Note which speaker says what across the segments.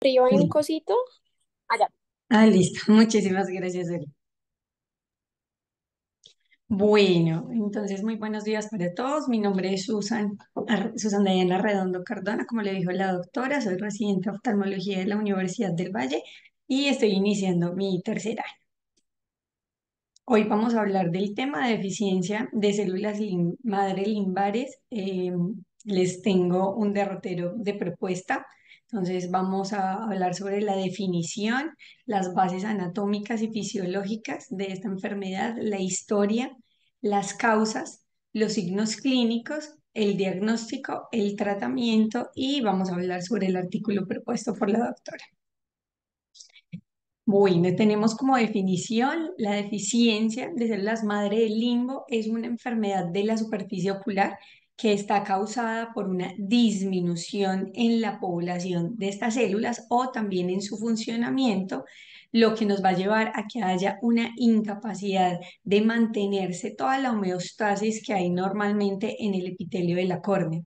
Speaker 1: Arriba hay un
Speaker 2: Listo.
Speaker 1: cosito. Allá.
Speaker 2: Listo. Muchísimas gracias, Eli. Bueno, entonces muy buenos días para todos. Mi nombre es Susan Diana Redondo Cardona, como le dijo la doctora, soy residente de oftalmología de la Universidad del Valle y estoy iniciando mi tercera. Hoy vamos a hablar del tema de deficiencia de células madre limbares. Les tengo un derrotero de propuesta. Entonces vamos a hablar sobre la definición, las bases anatómicas y fisiológicas de esta enfermedad, la historia, las causas, los signos clínicos, el diagnóstico, el tratamiento y vamos a hablar sobre el artículo propuesto por la doctora. Bueno, tenemos como definición la deficiencia de células madre del limbo es una enfermedad de la superficie ocular que está causada por una disminución en la población de estas células o también en su funcionamiento, lo que nos va a llevar a que haya una incapacidad de mantenerse toda la homeostasis que hay normalmente en el epitelio de la córnea.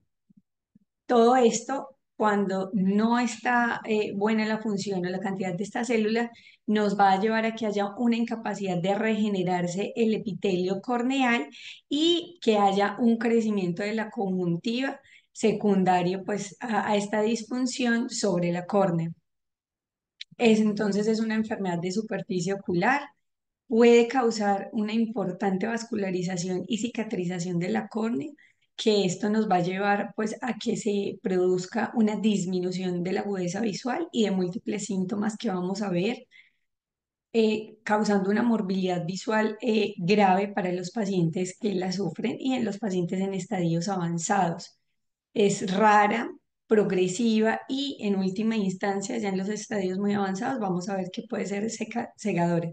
Speaker 2: Todo esto, cuando no está buena la función o la cantidad de estas células, nos va a llevar a que haya una incapacidad de regenerarse el epitelio corneal y que haya un crecimiento de la conjuntiva secundario pues, a esta disfunción sobre la córnea. Entonces es una enfermedad de superficie ocular. Puede causar una importante vascularización y cicatrización de la córnea, que esto nos va a llevar pues a que se produzca una disminución de la agudeza visual y de múltiples síntomas que vamos a ver, causando una morbilidad visual grave para los pacientes que la sufren y en los pacientes en estadios avanzados. Es rara, progresiva y en última instancia, ya en los estadios muy avanzados, vamos a ver que puede ser cegadora.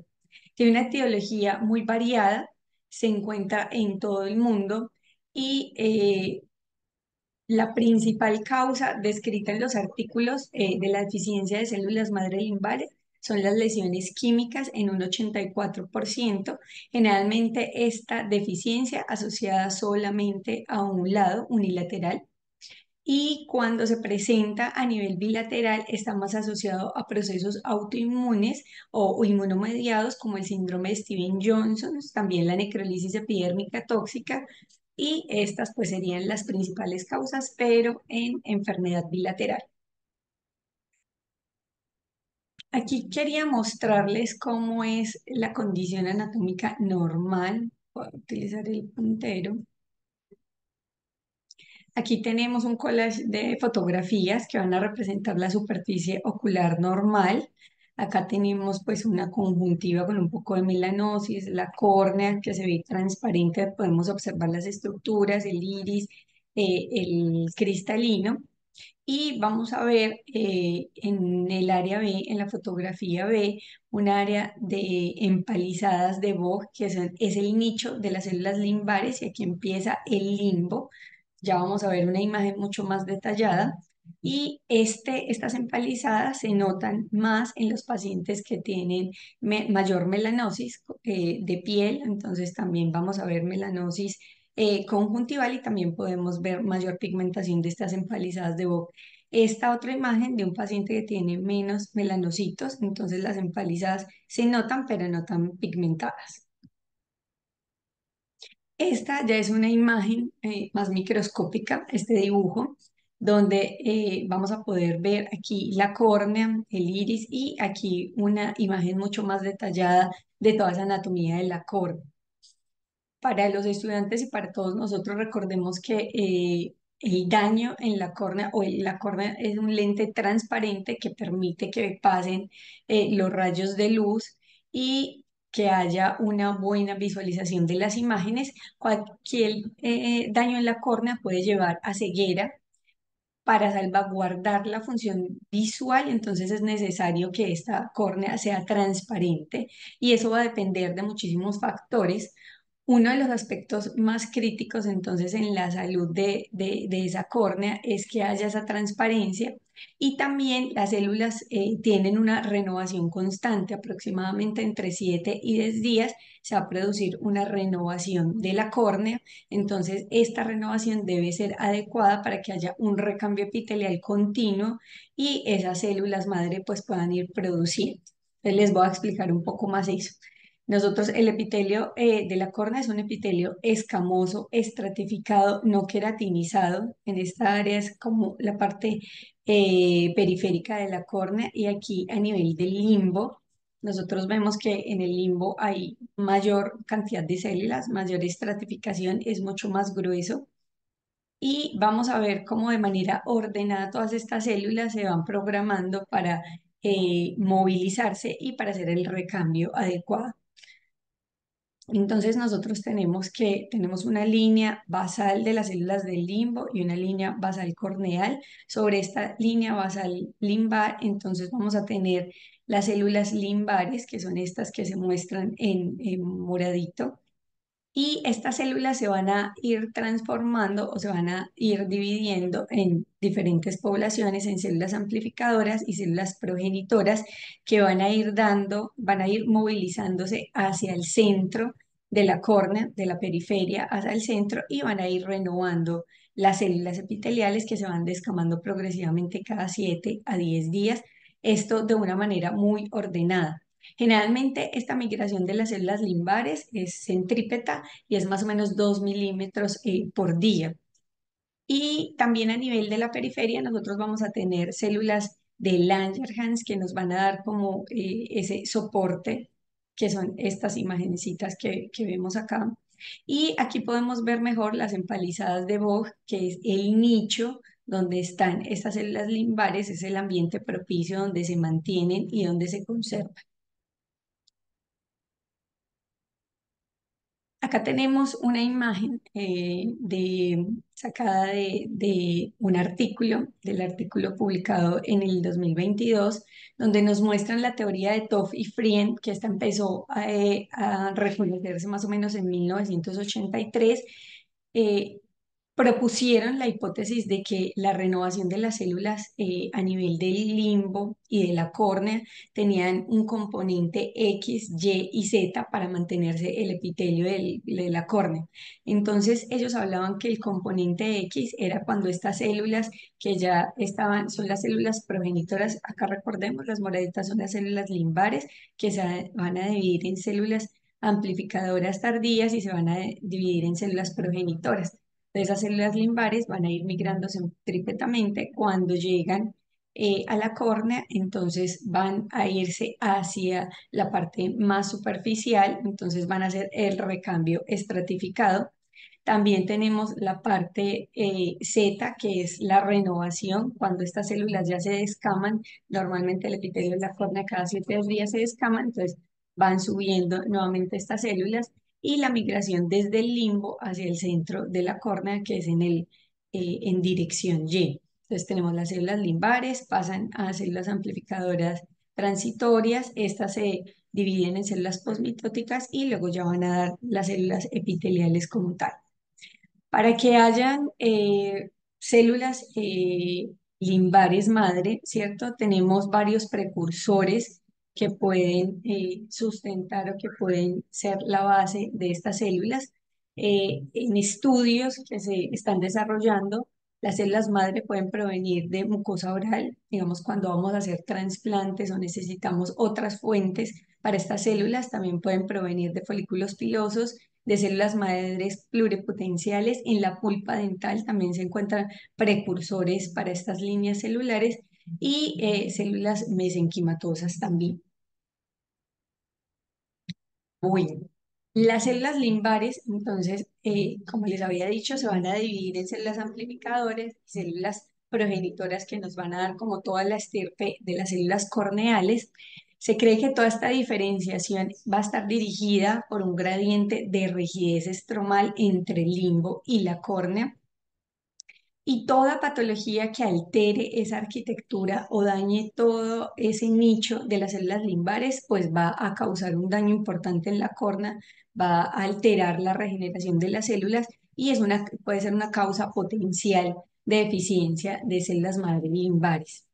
Speaker 2: Tiene una etiología muy variada, se encuentra en todo el mundo y la principal causa descrita en los artículos de la deficiencia de células madre limbares son las lesiones químicas en un 84%. Generalmente esta deficiencia asociada solamente a un lado unilateral y cuando se presenta a nivel bilateral está más asociado a procesos autoinmunes o inmunomediados como el síndrome de Steven-Johnson, también la necrólisis epidérmica tóxica y estas pues serían las principales causas, pero en enfermedad bilateral. Aquí quería mostrarles cómo es la condición anatómica normal. Voy a utilizar el puntero. Aquí tenemos un collage de fotografías que van a representar la superficie ocular normal. Acá tenemos pues una conjuntiva con un poco de melanosis, la córnea que se ve transparente, podemos observar las estructuras, el iris, el cristalino. Y vamos a ver en el área B, en la fotografía B, un área de empalizadas de Vogt, es el nicho de las células limbares y aquí empieza el limbo. Ya vamos a ver una imagen mucho más detallada. Y estas empalizadas se notan más en los pacientes que tienen mayor melanosis de piel, entonces también vamos a ver melanosis conjuntival y también podemos ver mayor pigmentación de estas empalizadas de Vogt. Esta otra imagen de un paciente que tiene menos melanocitos, entonces las empalizadas se notan pero no tan pigmentadas. Esta ya es una imagen más microscópica, este dibujo, donde vamos a poder ver aquí la córnea, el iris y aquí una imagen mucho más detallada de toda esa anatomía de la córnea. Para los estudiantes y para todos nosotros recordemos que el daño en la córnea la córnea es un lente transparente que permite que pasen los rayos de luz y que haya una buena visualización de las imágenes. Cualquier daño en la córnea puede llevar a ceguera. Para salvaguardar la función visual, entonces es necesario que esta córnea sea transparente y eso va a depender de muchísimos factores. Uno de los aspectos más críticos entonces en la salud de esa córnea es que haya esa transparencia y también las células tienen una renovación constante, aproximadamente entre 7 y 10 días se va a producir una renovación de la córnea, entonces esta renovación debe ser adecuada para que haya un recambio epitelial continuo y esas células madre pues puedan ir produciendo. Entonces les voy a explicar un poco más eso. Nosotros, el epitelio de la córnea es un epitelio escamoso, estratificado, no queratinizado. En esta área es como la parte periférica de la córnea y aquí a nivel del limbo, nosotros vemos que en el limbo hay mayor cantidad de células, mayor estratificación, es mucho más grueso. Y vamos a ver cómo de manera ordenada todas estas células se van programando para movilizarse y para hacer el recambio adecuado. Entonces nosotros tenemos una línea basal de las células del limbo y una línea basal corneal. Sobre esta línea basal limbar, entonces vamos a tener las células limbares, que son estas que se muestran en moradito. Y estas células se van a ir transformando o se van a ir dividiendo en diferentes poblaciones, en células amplificadoras y células progenitoras que van a ir movilizándose hacia el centro de la córnea, de la periferia hacia el centro y van a ir renovando las células epiteliales que se van descamando progresivamente cada 7 a 10 días, esto de una manera muy ordenada. Generalmente esta migración de las células limbares es centrípeta y es más o menos 2 milímetros por día. Y también a nivel de la periferia nosotros vamos a tener células de Langerhans que nos van a dar como ese soporte, que son estas imagencitas que vemos acá. Y aquí podemos ver mejor las empalizadas de Vogt, que es el nicho donde están estas células limbares, es el ambiente propicio donde se mantienen y donde se conservan. Acá tenemos una imagen sacada de un artículo, del artículo publicado en el 2022, donde nos muestran la teoría de Toff y Friend, que esta empezó a reconocerse más o menos en 1983. eh, Propusieron la hipótesis de que la renovación de las células a nivel del limbo y de la córnea tenían un componente X, Y y Z para mantenerse el epitelio de la córnea. Entonces ellos hablaban que el componente X era cuando estas células que ya estaban, son las células progenitoras, acá recordemos, las moraditas son las células limbares que van a dividir en células amplificadoras tardías y se van a dividir en células progenitoras. Esas células limbares van a ir migrando centrípetamente cuando llegan a la córnea, entonces van a irse hacia la parte más superficial, entonces van a hacer el recambio estratificado. También tenemos la parte Z, que es la renovación. Cuando estas células ya se descaman, normalmente el epitelio de la córnea cada 7 días se descama, entonces van subiendo nuevamente estas células y la migración desde el limbo hacia el centro de la córnea, que es en dirección Y. Entonces tenemos las células limbares, pasan a células amplificadoras transitorias, estas se dividen en células posmitóticas y luego ya van a dar las células epiteliales como tal. Para que hayan células limbares madre, ¿cierto? Tenemos varios precursores que pueden sustentar o que pueden ser la base de estas células. En estudios que se están desarrollando, las células madre pueden provenir de mucosa oral, digamos, cuando vamos a hacer trasplantes o necesitamos otras fuentes para estas células, también pueden provenir de folículos pilosos de células madres pluripotenciales. En la pulpa dental también se encuentran precursores para estas líneas celulares y células mesenquimatosas también. Bueno, las células limbares, entonces, como les había dicho, se van a dividir en células amplificadoras y células progenitoras que nos van a dar como toda la estirpe de las células corneales. Se cree que toda esta diferenciación va a estar dirigida por un gradiente de rigidez estromal entre el limbo y la córnea. Y toda patología que altere esa arquitectura o dañe todo ese nicho de las células limbares, pues va a causar un daño importante en la córnea, va a alterar la regeneración de las células y puede ser una causa potencial de deficiencia de células madre limbares.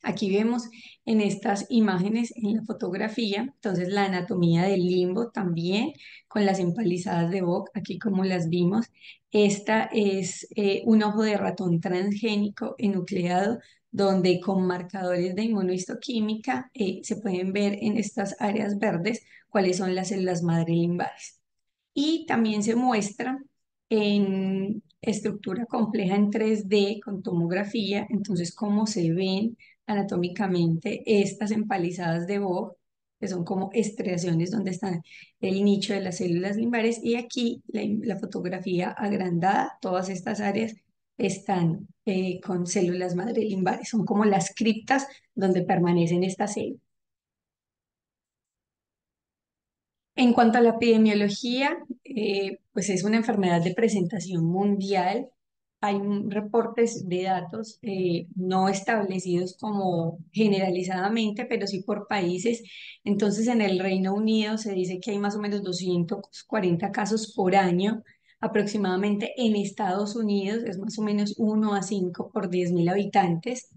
Speaker 2: Aquí vemos en estas imágenes, en la fotografía, entonces la anatomía del limbo también con las empalizadas de Bock, aquí como las vimos. Esta es un ojo de ratón transgénico enucleado donde con marcadores de inmunohistoquímica se pueden ver en estas áreas verdes cuáles son las células madre limbares. Y también se muestra en estructura compleja en 3D con tomografía, entonces cómo se ven anatómicamente estas empalizadas de Vogt, que son como estriaciones donde está el nicho de las células limbares, y aquí la fotografía agrandada, todas estas áreas están con células madre limbares, son como las criptas donde permanecen estas células. En cuanto a la epidemiología, pues es una enfermedad de presentación mundial. Hay reportes de datos no establecidos como generalizadamente, pero sí por países. Entonces, en el Reino Unido se dice que hay más o menos 240 casos por año. Aproximadamente en Estados Unidos es más o menos 1 a 5 por 10.000 habitantes.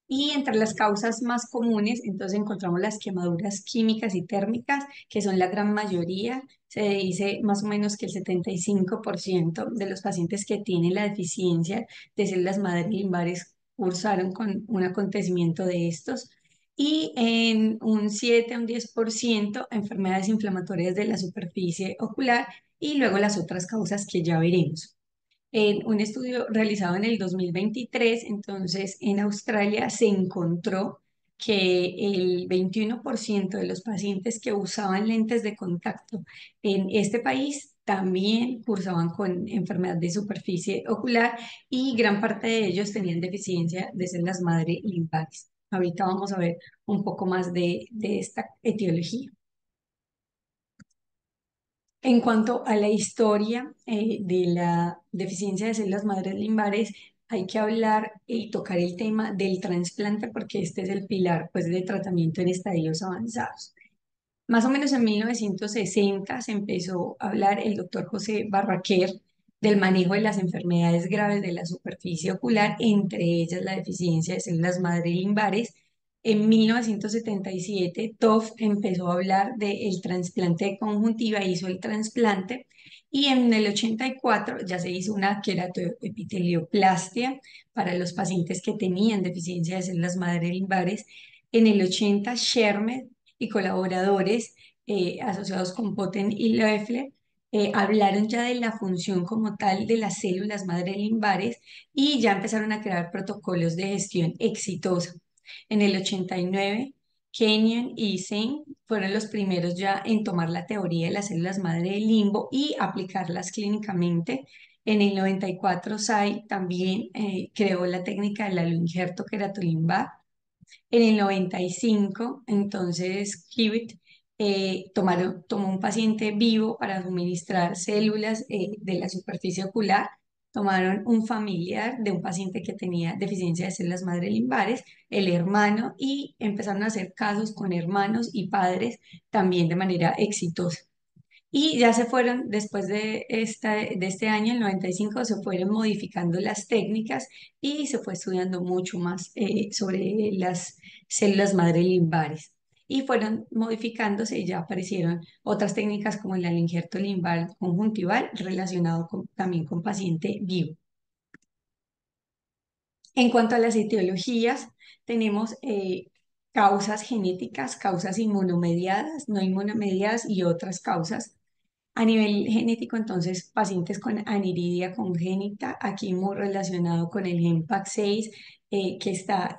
Speaker 2: Y entre las causas más comunes, entonces encontramos las quemaduras químicas y térmicas, que son la gran mayoría. Se dice más o menos que el 75% de los pacientes que tienen la deficiencia de células madre limbares cursaron con un acontecimiento de estos. Y en un 7 a un 10% enfermedades inflamatorias de la superficie ocular y luego las otras causas que ya veremos. En un estudio realizado en el 2023, entonces en Australia se encontró que el 21% de los pacientes que usaban lentes de contacto en este país también cursaban con enfermedad de superficie ocular y gran parte de ellos tenían deficiencia de células madre limbares. Ahorita vamos a ver un poco más de esta etiología. En cuanto a la historia de la deficiencia de células madres limbares, hay que hablar y tocar el tema del trasplante porque este es el pilar pues, de tratamiento en estadios avanzados. Más o menos en 1960 se empezó a hablar el doctor José Barraquer del manejo de las enfermedades graves de la superficie ocular, entre ellas la deficiencia de células madre limbares. En 1977, Toff empezó a hablar del trasplante de conjuntiva, hizo el trasplante y en el 84 ya se hizo una queratoepitelioplastia para los pacientes que tenían deficiencia de células madre limbares. En el 80, Shermer y colaboradores asociados con Potten y Loeffler hablaron ya de la función como tal de las células madre limbares y ya empezaron a crear protocolos de gestión exitosa. En el 89, Kenyon y Zeng fueron los primeros ya en tomar la teoría de las células madre del limbo y aplicarlas clínicamente. En el 94, Tsai también creó la técnica del injerto queratolimbar. En el 95, entonces, Hewitt tomó un paciente vivo para suministrar células de la superficie ocular. Tomaron un familiar de un paciente que tenía deficiencia de células madre limbares, el hermano, y empezaron a hacer casos con hermanos y padres también de manera exitosa. Y ya se fueron, después de este año, el 95 se fueron modificando las técnicas y se fue estudiando mucho más sobre las células madre limbares. Y fueron modificándose y ya aparecieron otras técnicas como el injerto limbar conjuntival relacionado también con paciente vivo. En cuanto a las etiologías, tenemos causas genéticas, causas inmunomediadas, no inmunomediadas y otras causas. A nivel genético, entonces, pacientes con aniridia congénita, aquí muy relacionado con el gen PAX6, que está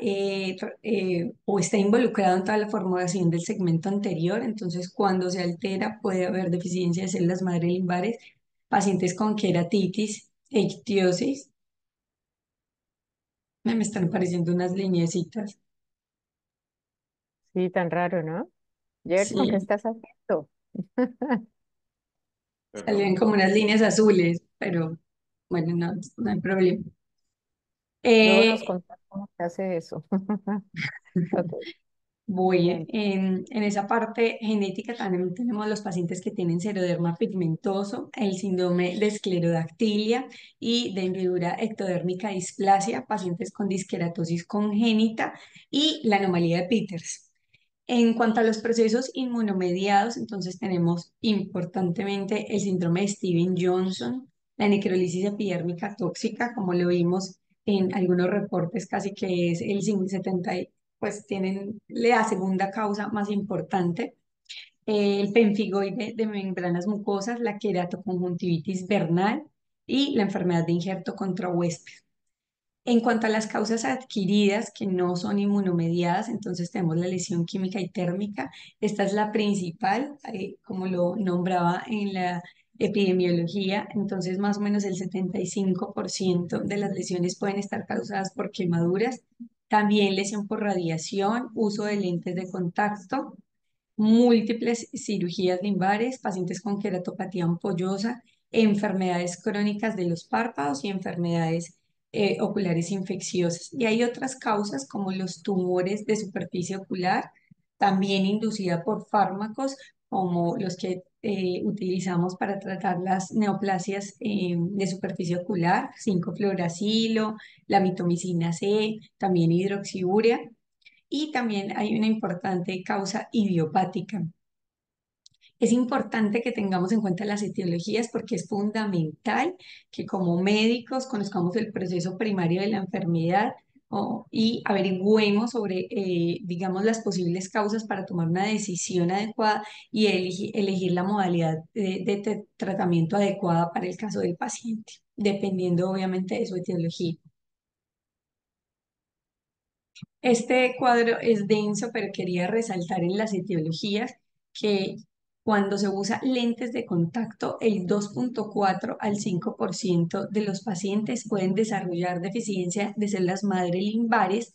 Speaker 2: o está involucrado en toda la formación del segmento anterior. Entonces, cuando se altera, puede haber deficiencia de células madre limbares. Pacientes con queratitis, ictiosis, me están apareciendo unas lineecitas.
Speaker 1: Sí, tan raro, ¿no? Gerson, ¿qué
Speaker 2: Sí,
Speaker 1: estás haciendo?
Speaker 2: salían como unas líneas azules, pero bueno, no, no hay problema.
Speaker 1: Luego nos
Speaker 2: Eh,
Speaker 1: contás cómo se hace eso. Ok,
Speaker 2: Voy
Speaker 1: bien.
Speaker 2: en esa parte genética también tenemos los pacientes que tienen seroderma pigmentoso, el síndrome de esclerodactilia y de hendidura ectodérmica displasia, pacientes con disqueratosis congénita y la anomalía de Peters. En cuanto a los procesos inmunomediados, entonces tenemos importantemente el síndrome de Steven-Johnson, la necrólisis epidérmica tóxica, como lo vimos en algunos reportes, casi que es el 70, pues tienen la segunda causa más importante, el pemfigoide de membranas mucosas, la queratoconjuntivitis vernal y la enfermedad de injerto contra huésped. En cuanto a las causas adquiridas que no son inmunomediadas, entonces tenemos la lesión química y térmica. Esta es la principal, como lo nombraba en la epidemiología. Entonces, más o menos el 75% de las lesiones pueden estar causadas por quemaduras. También lesión por radiación, uso de lentes de contacto, múltiples cirugías limbares, pacientes con queratopatía ampollosa, enfermedades crónicas de los párpados y enfermedades oculares infecciosas. Y hay otras causas como los tumores de superficie ocular, también inducida por fármacos como los que utilizamos para tratar las neoplasias de superficie ocular, 5-fluoracilo, la mitomicina C, también hidroxiurea. Y también hay una importante causa idiopática. Es importante que tengamos en cuenta las etiologías porque es fundamental que como médicos conozcamos el proceso primario de la enfermedad y averigüemos sobre, digamos, las posibles causas para tomar una decisión adecuada y elegir la modalidad de tratamiento adecuada para el caso del paciente, dependiendo obviamente de su etiología. Este cuadro es denso, pero quería resaltar en las etiologías que cuando se usa lentes de contacto, el 2,4 al 5% de los pacientes pueden desarrollar deficiencia de células madre limbares.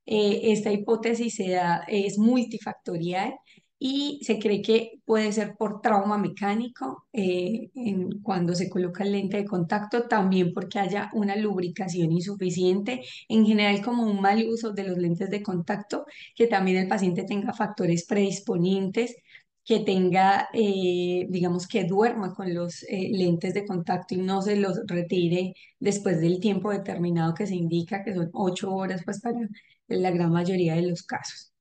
Speaker 2: Esta hipótesis es multifactorial y se cree que puede ser por trauma mecánico cuando se coloca el lente de contacto, también porque haya una lubricación insuficiente, en general como un mal uso de los lentes de contacto, que también el paciente tenga factores predisponentes, que tenga, digamos, que duerma con los lentes de contacto y no se los retire después del tiempo determinado que se indica, que son 8 horas, pues para en la gran mayoría de los casos.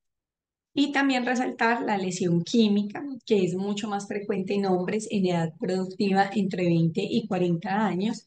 Speaker 2: Y también resaltar la lesión química, que es mucho más frecuente en hombres en edad productiva entre 20 y 40 años,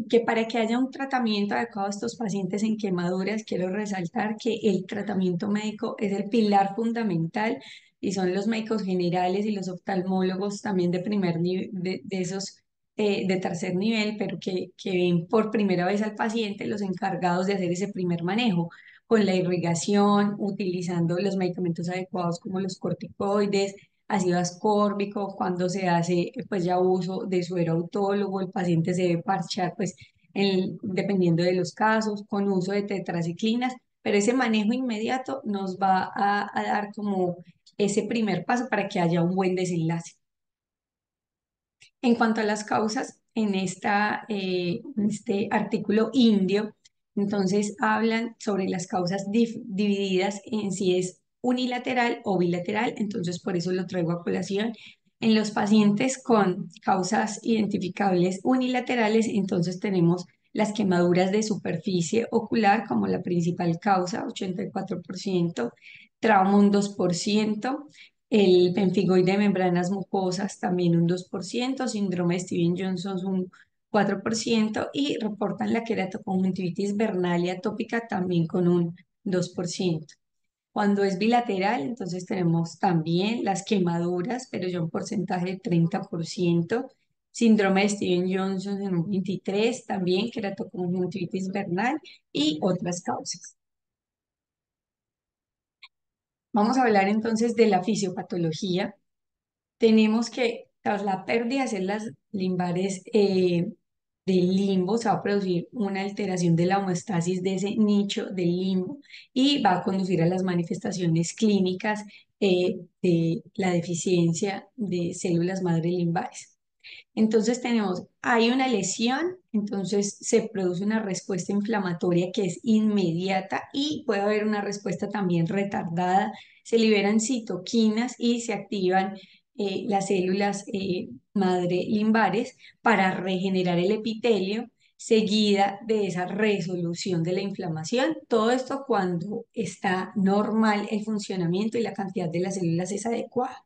Speaker 2: que para que haya un tratamiento adecuado a estos pacientes en quemaduras, quiero resaltar que el tratamiento médico es el pilar fundamental y son los médicos generales y los oftalmólogos también de primer nivel, de esos de tercer nivel, pero que ven por primera vez al paciente los encargados de hacer ese primer manejo con la irrigación, utilizando los medicamentos adecuados como los corticoides, ácido ascórbico, cuando se hace pues ya uso de suero autólogo, el paciente se debe parchar pues dependiendo de los casos, con uso de tetraciclinas, pero ese manejo inmediato nos va a dar como ese primer paso para que haya un buen desenlace. En cuanto a las causas, en este artículo indio, entonces hablan sobre las causas divididas en si es unilateral o bilateral, entonces por eso lo traigo a colación. En los pacientes con causas identificables unilaterales, entonces tenemos las quemaduras de superficie ocular como la principal causa, 84%, trauma un 2%, el pemfigoide de membranas mucosas también un 2%, síndrome de Steven-Johnson un 4% y reportan la queratoconjuntivitis vernal y atópica también con un 2%. Cuando es bilateral, entonces tenemos también las quemaduras, pero ya un porcentaje de 30%, síndrome de Steven-Johnson en un 23%, también queratoconjuntivitis vernal y otras causas. Vamos a hablar entonces de la fisiopatología. Tenemos que tras la pérdida de células limbares del limbo, se va a producir una alteración de la homeostasis de ese nicho del limbo y va a conducir a las manifestaciones clínicas de la deficiencia de células madre limbares. Entonces hay una lesión, entonces se produce una respuesta inflamatoria que es inmediata y puede haber una respuesta también retardada. Se liberan citoquinas y se activan las células madre limbares para regenerar el epitelio, seguida de esa resolución de la inflamación. Todo esto cuando está normal el funcionamiento y la cantidad de las células es adecuada.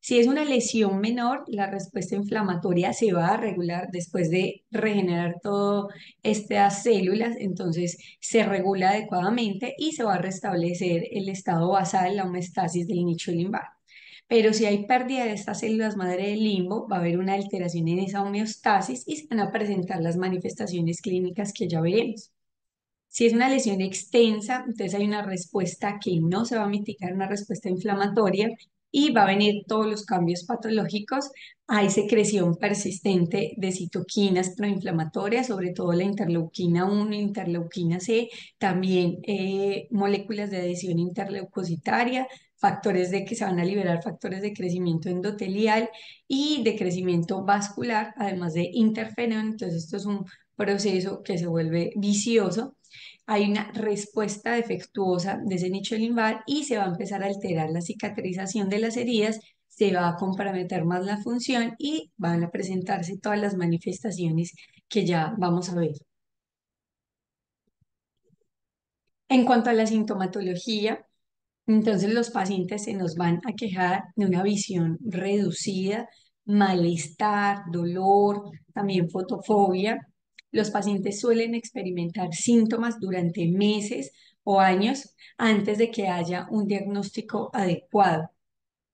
Speaker 2: Si es una lesión menor, la respuesta inflamatoria se va a regular después de regenerar todas estas células, entonces se regula adecuadamente y se va a restablecer el estado basal, la homeostasis del nicho limbar. Pero si hay pérdida de estas células madre del limbo, va a haber una alteración en esa homeostasis y se van a presentar las manifestaciones clínicas que ya veremos. Si es una lesión extensa, entonces hay una respuesta que no se va a mitigar, una respuesta inflamatoria y va a venir todos los cambios patológicos. Hay secreción persistente de citoquinas proinflamatorias, sobre todo la interleuquina 1, interleuquina C, también moléculas de adhesión interleucocitaria, factores de que se van a liberar factores de crecimiento endotelial y de crecimiento vascular, además de interferón. Entonces esto es un proceso que se vuelve vicioso. Hay una respuesta defectuosa de ese nicho limbar y se va a empezar a alterar la cicatrización de las heridas, se va a comprometer más la función y van a presentarse todas las manifestaciones que ya vamos a ver. En cuanto a la sintomatología, entonces los pacientes se nos van a quejar de una visión reducida, malestar, dolor, también fotofobia. Los pacientes suelen experimentar síntomas durante meses o años antes de que haya un diagnóstico adecuado.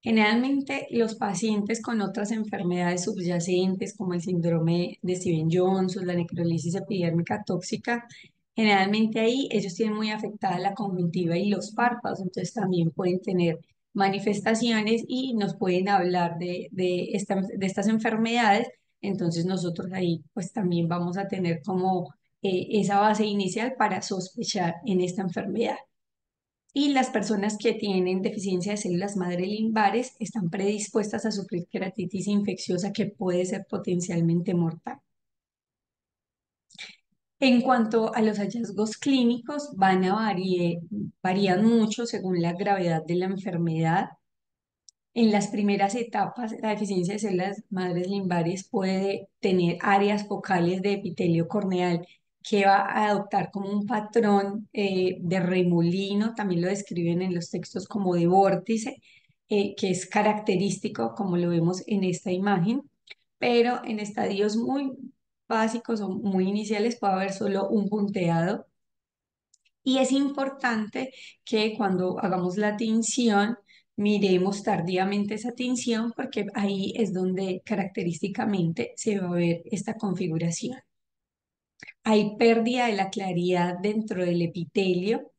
Speaker 2: Generalmente los pacientes con otras enfermedades subyacentes como el síndrome de Stevens-Johnson, la necrolisis epidérmica tóxica, generalmente ahí ellos tienen muy afectada la conjuntiva y los párpados, entonces también pueden tener manifestaciones y nos pueden hablar de estas enfermedades, entonces nosotros ahí pues también vamos a tener como esa base inicial para sospechar en esta enfermedad. Y las personas que tienen deficiencia de células madre limbares están predispuestas a sufrir queratitis infecciosa que puede ser potencialmente mortal. En cuanto a los hallazgos clínicos, varían mucho según la gravedad de la enfermedad. En las primeras etapas, la deficiencia de células madres limbares puede tener áreas focales de epitelio corneal que va a adoptar como un patrón de remolino, también lo describen en los textos como de vórtice, que es característico como lo vemos en esta imagen, pero en estadios muy básicos o muy iniciales puede haber solo un punteado y es importante que cuando hagamos la tinción, miremos tardíamente esa tinción porque ahí es donde característicamente se va a ver esta configuración. Hay pérdida de la claridad dentro del epitelio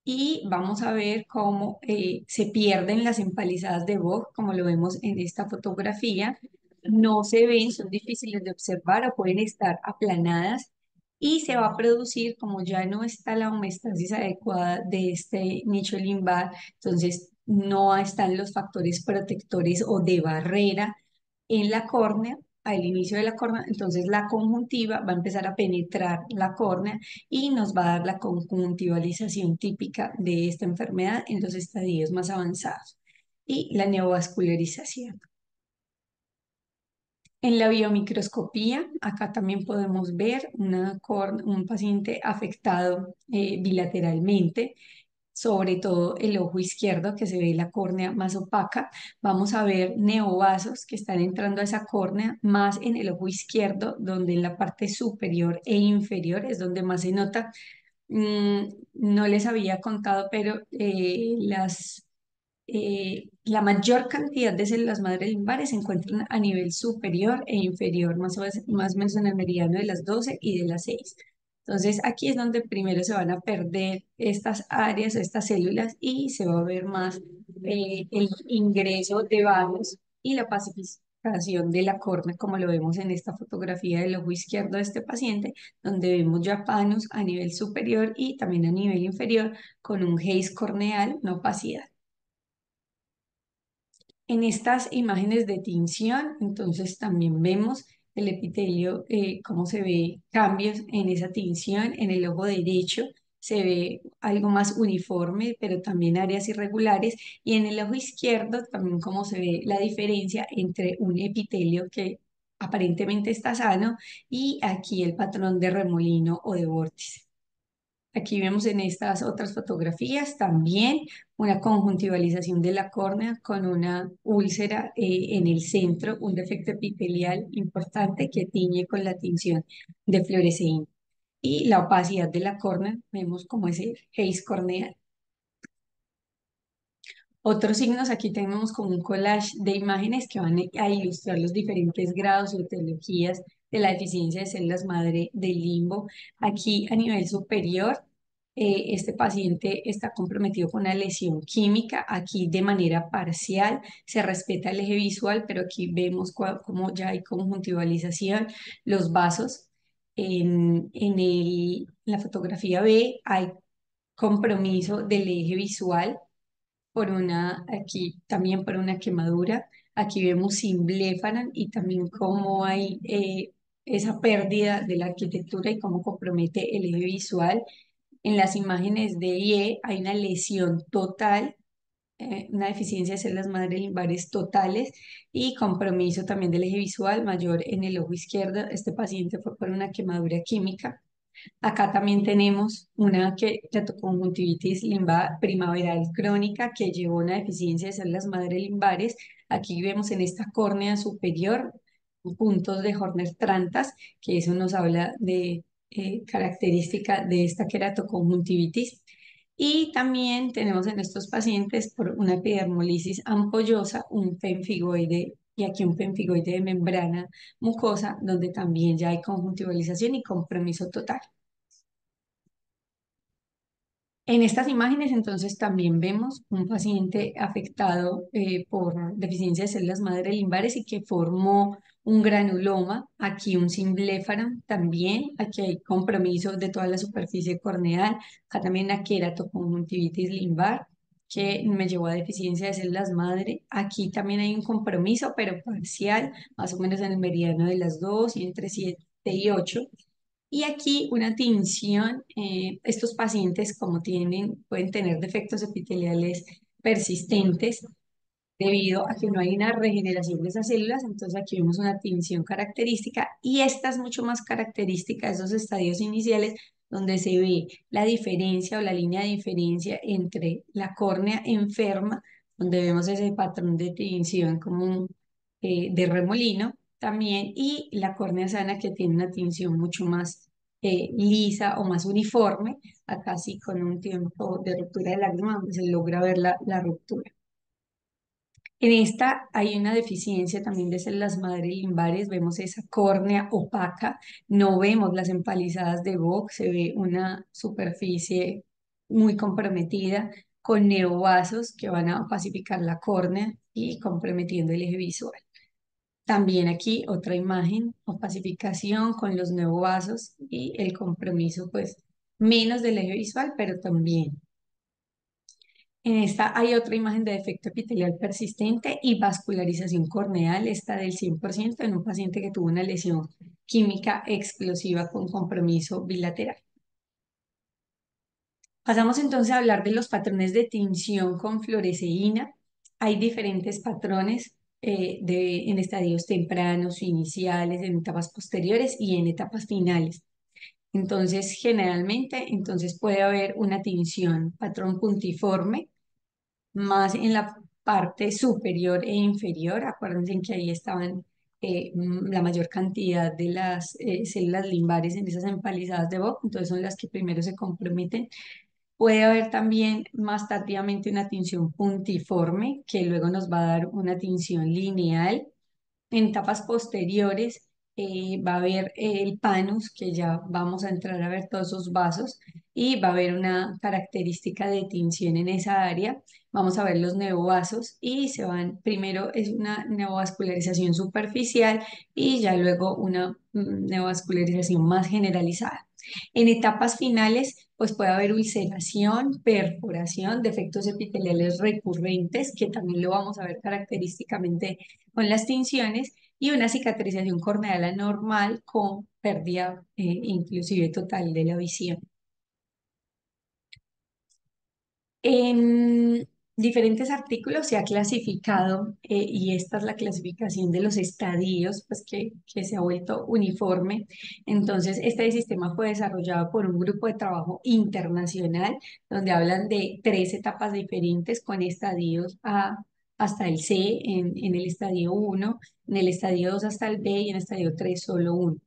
Speaker 2: y vamos a ver cómo se pierden las empalizadas de Vogt, como lo vemos en esta fotografía. No se ven, son difíciles de observar o pueden estar aplanadas y se va a producir, como ya no está la homeostasis adecuada de este nicho limbar, entonces no están los factores protectores o de barrera en la córnea, al inicio de la córnea, entonces la conjuntiva va a empezar a penetrar la córnea y nos va a dar la conjuntivalización típica de esta enfermedad en los estadios más avanzados y la neovascularización. En la biomicroscopía, acá también podemos ver un paciente afectado bilateralmente, sobre todo el ojo izquierdo, que se ve la córnea más opaca. Vamos a ver neovasos que están entrando a esa córnea, más en el ojo izquierdo, donde en la parte superior e inferior es donde más se nota. No les había contado, pero la mayor cantidad de células madre limbares se encuentran a nivel superior e inferior, más o menos en el meridiano de las 12 y de las 6. Entonces, aquí es donde primero se van a perder estas áreas, estas células, y se va a ver más el ingreso de vasos y la pacificación de la córnea, como lo vemos en esta fotografía del ojo izquierdo de este paciente, donde vemos ya panos a nivel superior y también a nivel inferior con un haze corneal, una opacidad. En estas imágenes de tinción, entonces también vemos el epitelio, cómo se ve cambios en esa tinción. En el ojo derecho se ve algo más uniforme, pero también áreas irregulares. Y en el ojo izquierdo también cómo se ve la diferencia entre un epitelio que aparentemente está sano y aquí el patrón de remolino o de vórtice. Aquí vemos en estas otras fotografías también una conjuntivalización de la córnea con una úlcera en el centro, un defecto epitelial importante que tiñe con la tinción de fluoresceína. Y la opacidad de la córnea, vemos como ese haze corneal. Otros signos, aquí tenemos como un collage de imágenes que van a ilustrar los diferentes grados o etiologías de la deficiencia de células madre del limbo. Aquí a nivel superior, este paciente está comprometido con una lesión química. Aquí de manera parcial se respeta el eje visual, pero aquí vemos cómo ya hay conjuntivalización. Los vasos en la fotografía B hay compromiso del eje visual por una, aquí también por una quemadura. Aquí vemos Simblefaran y también cómo hay esa pérdida de la arquitectura y cómo compromete el eje visual. En las imágenes D y E hay una lesión total, una deficiencia de células madre limbares totales y compromiso también del eje visual mayor en el ojo izquierdo. Este paciente fue por una quemadura química. Acá también tenemos una keratoconjuntivitis primaveral crónica que llevó a una deficiencia de células madre limbares. Aquí vemos en esta córnea superior puntos de Horner-Trantas, que eso nos habla de característica de esta keratoconjuntivitis. Y también tenemos en estos pacientes por una epidermolisis ampollosa, un pemfigoide y aquí un pemfigoide de membrana mucosa, donde también ya hay conjuntivalización y compromiso total. En estas imágenes entonces también vemos un paciente afectado por deficiencia de células madre limbares y que formó un granuloma, aquí un simblefaram también, aquí hay compromiso de toda la superficie corneal, acá también una queratoconjuntivitis limbar que me llevó a deficiencia de células madre, aquí también hay un compromiso pero parcial, más o menos en el meridiano de las 2 y entre 7 y 8. Y aquí una tinción, estos pacientes como pueden tener defectos epiteliales persistentes debido a que no hay una regeneración de esas células, entonces aquí vemos una tinción característica y esta es mucho más característica de esos estadios iniciales donde se ve la diferencia o la línea de diferencia entre la córnea enferma, donde vemos ese patrón de tinción como de remolino también, y la córnea sana que tiene una tinción mucho más lisa o más uniforme, acá sí con un tiempo de ruptura de lágrima donde se logra ver la ruptura. En esta hay una deficiencia también de células madre limbares, vemos esa córnea opaca, no vemos las empalizadas de Vogt, se ve una superficie muy comprometida con neovasos que van a opacificar la córnea y comprometiendo el eje visual. También aquí otra imagen, opacificación con los neovasos y el compromiso pues menos del eje visual, pero también. En esta hay otra imagen de defecto epitelial persistente y vascularización corneal, esta del 100% en un paciente que tuvo una lesión química explosiva con compromiso bilateral. Pasamos entonces a hablar de los patrones de tinción con fluoresceína. Hay diferentes patrones en estadios tempranos, iniciales, en etapas posteriores y en etapas finales. Entonces, generalmente, entonces puede haber una tinción patrón puntiforme más en la parte superior e inferior. Acuérdense que ahí estaban la mayor cantidad de las células limbares en esas empalizadas de Vogt, entonces son las que primero se comprometen. Puede haber también más tardíamente una tinción puntiforme, que luego nos va a dar una tinción lineal. En etapas posteriores va a haber el panus, que ya vamos a entrar a ver todos esos vasos, y va a haber una característica de tinción en esa área. Vamos a ver los neovasos y primero es una neovascularización superficial y ya luego una neovascularización más generalizada. En etapas finales, pues puede haber ulceración, perforación, defectos epiteliales recurrentes, que también lo vamos a ver característicamente con las tinciones, y una cicatrización corneal anormal con pérdida inclusive total de la visión. En diferentes artículos se ha clasificado, y esta es la clasificación de los estadios, pues que se ha vuelto uniforme. Entonces, este sistema fue desarrollado por un grupo de trabajo internacional, donde hablan de tres etapas diferentes con estadios A hasta el C en el estadio uno, en el estadio 2 hasta el B y en el estadio 3 solo uno.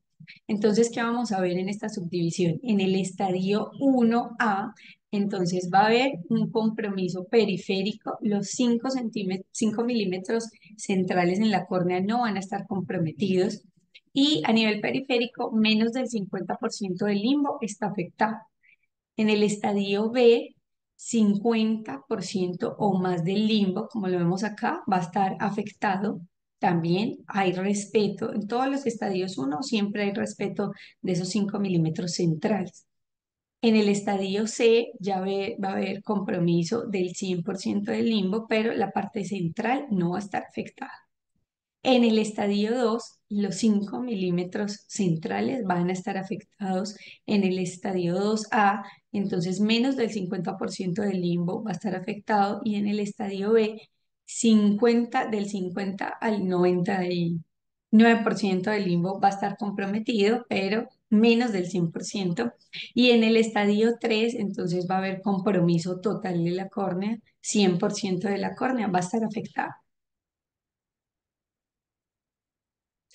Speaker 2: Entonces, ¿qué vamos a ver en esta subdivisión? En el estadio 1A, entonces va a haber un compromiso periférico, los 5 centímetros, 5 milímetros centrales en la córnea no van a estar comprometidos y a nivel periférico menos del 50% del limbo está afectado. En el estadio B, 50% o más del limbo, como lo vemos acá, va a estar afectado. También hay respeto. En todos los estadios uno siempre hay respeto de esos 5 milímetros centrales. En el estadio C ya va a haber compromiso del 100% del limbo, pero la parte central no va a estar afectada. En el estadio 2, los 5 milímetros centrales van a estar afectados. En el estadio 2A, entonces menos del 50% del limbo va a estar afectado. Y en el estadio B, 50, del 50 al 99% del limbo va a estar comprometido, pero menos del 100%. Y en el estadio 3, entonces va a haber compromiso total de la córnea, 100% de la córnea va a estar afectada.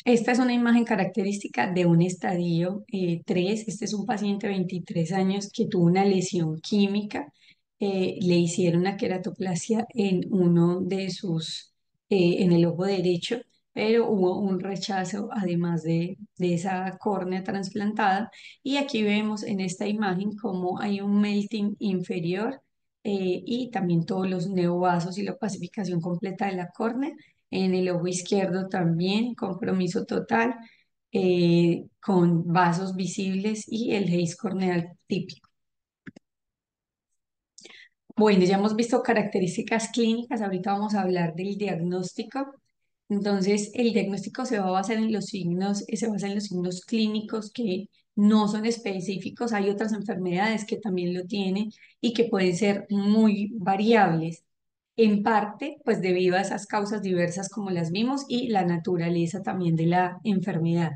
Speaker 2: Esta es una imagen característica de un estadio 3. Este es un paciente de 23 años que tuvo una lesión química. Le hicieron una queratoplasia en uno de en el ojo derecho, pero hubo un rechazo además de esa córnea trasplantada. Y aquí vemos en esta imagen cómo hay un melting inferior, y también todos los neovasos y la opacificación completa de la córnea. En el ojo izquierdo también, compromiso total, con vasos visibles y el haze corneal típico. Bueno, ya hemos visto características clínicas, ahorita vamos a hablar del diagnóstico. Entonces, el diagnóstico se va a basar en los signos, se basa en los signos clínicos que no son específicos. Hay otras enfermedades que también lo tienen y que pueden ser muy variables, en parte, pues debido a esas causas diversas como las vimos y la naturaleza también de la enfermedad.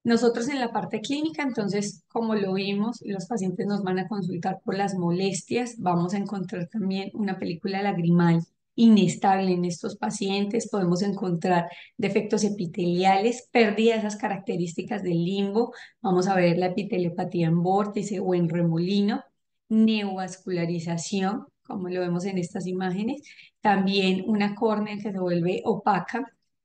Speaker 2: Nosotros en la parte clínica, entonces, como lo vimos, los pacientes nos van a consultar por las molestias. Vamos a encontrar también una película lagrimal inestable en estos pacientes. Podemos encontrar defectos epiteliales, pérdida de esas características del limbo. Vamos a ver la epiteliopatía en vórtice o en remolino, neovascularización, como lo vemos en estas imágenes. También una córnea que se vuelve opaca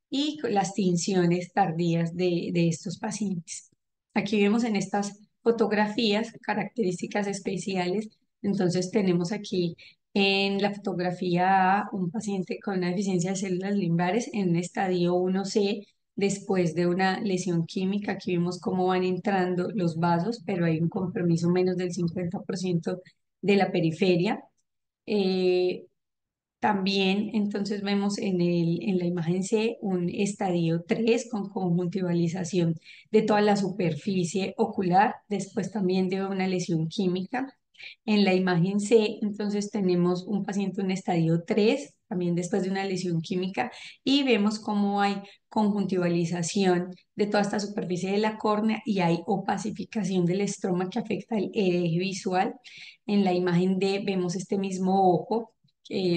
Speaker 2: y con las tinciones tardías de estos pacientes. Aquí vemos en estas fotografías características especiales. Entonces tenemos aquí en la fotografía A un paciente con una deficiencia de células limbares en un estadio 1C después de una lesión química. Aquí vemos cómo van entrando los vasos, pero hay un compromiso menos del 50% de la periferia. Eh, También entonces vemos en la imagen C un estadio 3 con conjuntivalización de toda la superficie ocular, después también de una lesión química. En la imagen C entonces tenemos un paciente en estadio 3 también después de una lesión química, y vemos cómo hay conjuntivalización de toda esta superficie de la córnea y hay opacificación del estroma que afecta el eje visual. En la imagen D vemos este mismo ojo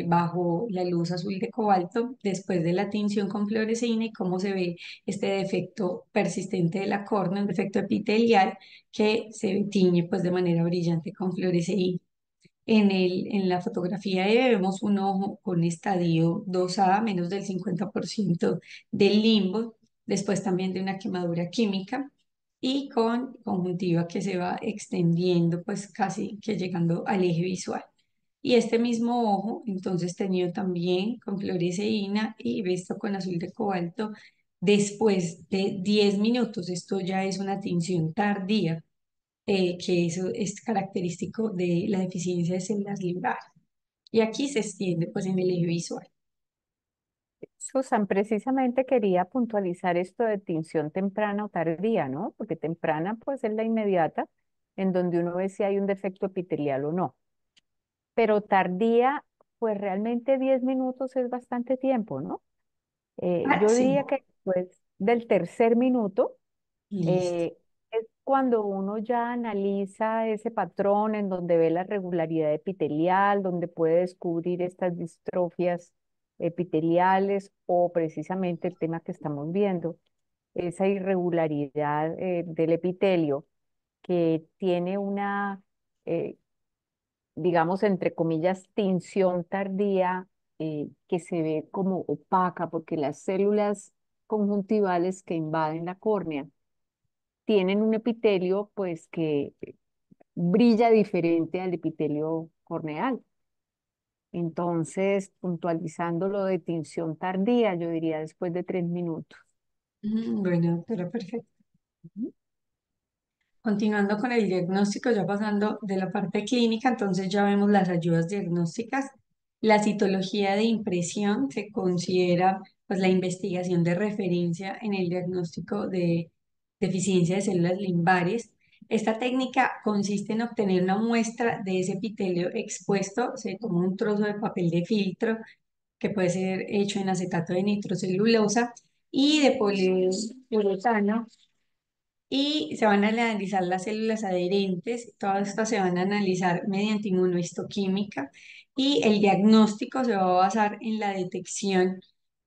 Speaker 2: bajo la luz azul de cobalto después de la tinción con fluoresceína, y cómo se ve este defecto persistente de la córnea, un defecto epitelial que se tiñe pues de manera brillante con fluoresceína. En la fotografía E vemos un ojo con estadio 2A, menos del 50% del limbo, después también de una quemadura química y con conjuntiva que se va extendiendo pues casi que llegando al eje visual. Y este mismo ojo, entonces tenido también con fluoresceína y visto con azul de cobalto después de 10 minutos. Esto ya es una tinción tardía, que eso es característico de la deficiencia de células limbares. Y aquí se extiende pues en el eje visual.
Speaker 1: Susan, precisamente quería puntualizar esto de tinción temprana o tardía, ¿no? Porque temprana pues es la inmediata, en donde uno ve si hay un defecto epitelial o no. Pero tardía, pues realmente 10 minutos es bastante tiempo, ¿no?
Speaker 2: Ah,
Speaker 1: Yo
Speaker 2: sí,
Speaker 1: diría que después del tercer minuto
Speaker 2: listo.
Speaker 1: eh, es cuando uno ya analiza ese patrón en donde ve la regularidad epitelial, donde puede descubrir estas distrofias epiteliales o precisamente el tema que estamos viendo, esa irregularidad del epitelio que tiene una, eh, digamos, entre comillas, tinción tardía que se ve como opaca porque las células conjuntivales que invaden la córnea tienen un epitelio pues que brilla diferente al epitelio corneal. Entonces, puntualizando lo de tinción tardía, yo diría después de 3 minutos.
Speaker 2: Bueno, doctora, perfecto.
Speaker 1: Ujú.
Speaker 2: Continuando con el diagnóstico, ya pasando de la parte clínica, entonces ya vemos las ayudas diagnósticas. La citología de impresión se considera pues la investigación de referencia en el diagnóstico de deficiencia de células limbares. Esta técnica consiste en obtener una muestra de ese epitelio expuesto, se toma un trozo de papel de filtro que puede ser hecho en acetato de nitrocelulosa y de poliuretano, y se van a analizar las células adherentes. Todas estas se van a analizar mediante inmunohistoquímica, y el diagnóstico se va a basar en la detección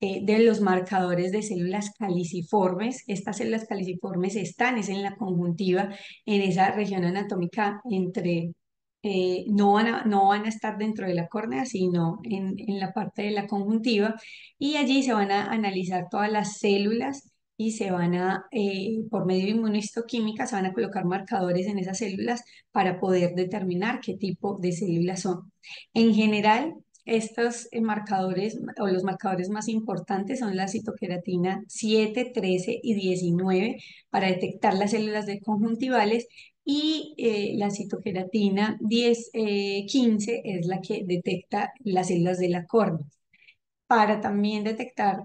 Speaker 2: de los marcadores de células caliciformes. Estas células caliciformes están es en la conjuntiva, en esa región anatómica entre, no van a estar dentro de la córnea, sino en la parte de la conjuntiva, y allí se van a analizar todas las células, y se van a, por medio de inmunohistoquímica, se van a colocar marcadores en esas células para poder determinar qué tipo de células son. En general, estos marcadores o los marcadores más importantes son la citoqueratina 7, 13 y 19 para detectar las células de conjuntivales, y la citoqueratina 10, 15 es la que detecta las células de la córnea. Para también detectar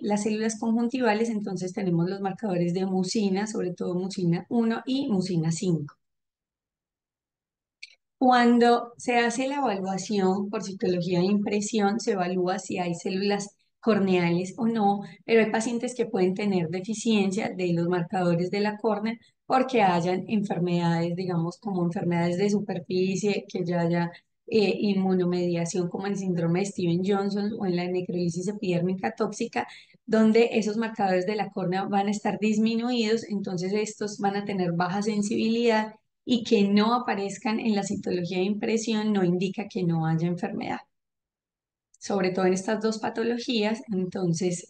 Speaker 2: las células conjuntivales, entonces tenemos los marcadores de mucina, sobre todo mucina 1 y mucina 5. Cuando se hace la evaluación por citología de impresión, se evalúa si hay células corneales o no, pero hay pacientes que pueden tener deficiencia de los marcadores de la córnea porque hayan enfermedades, digamos, como enfermedades de superficie, que ya haya inmunomediación como el síndrome de Steven-Johnson o en la necrolisis epidérmica tóxica, donde esos marcadores de la córnea van a estar disminuidos, entonces estos van a tener baja sensibilidad, y que no aparezcan en la citología de impresión no indica que no haya enfermedad. Sobre todo en estas dos patologías, entonces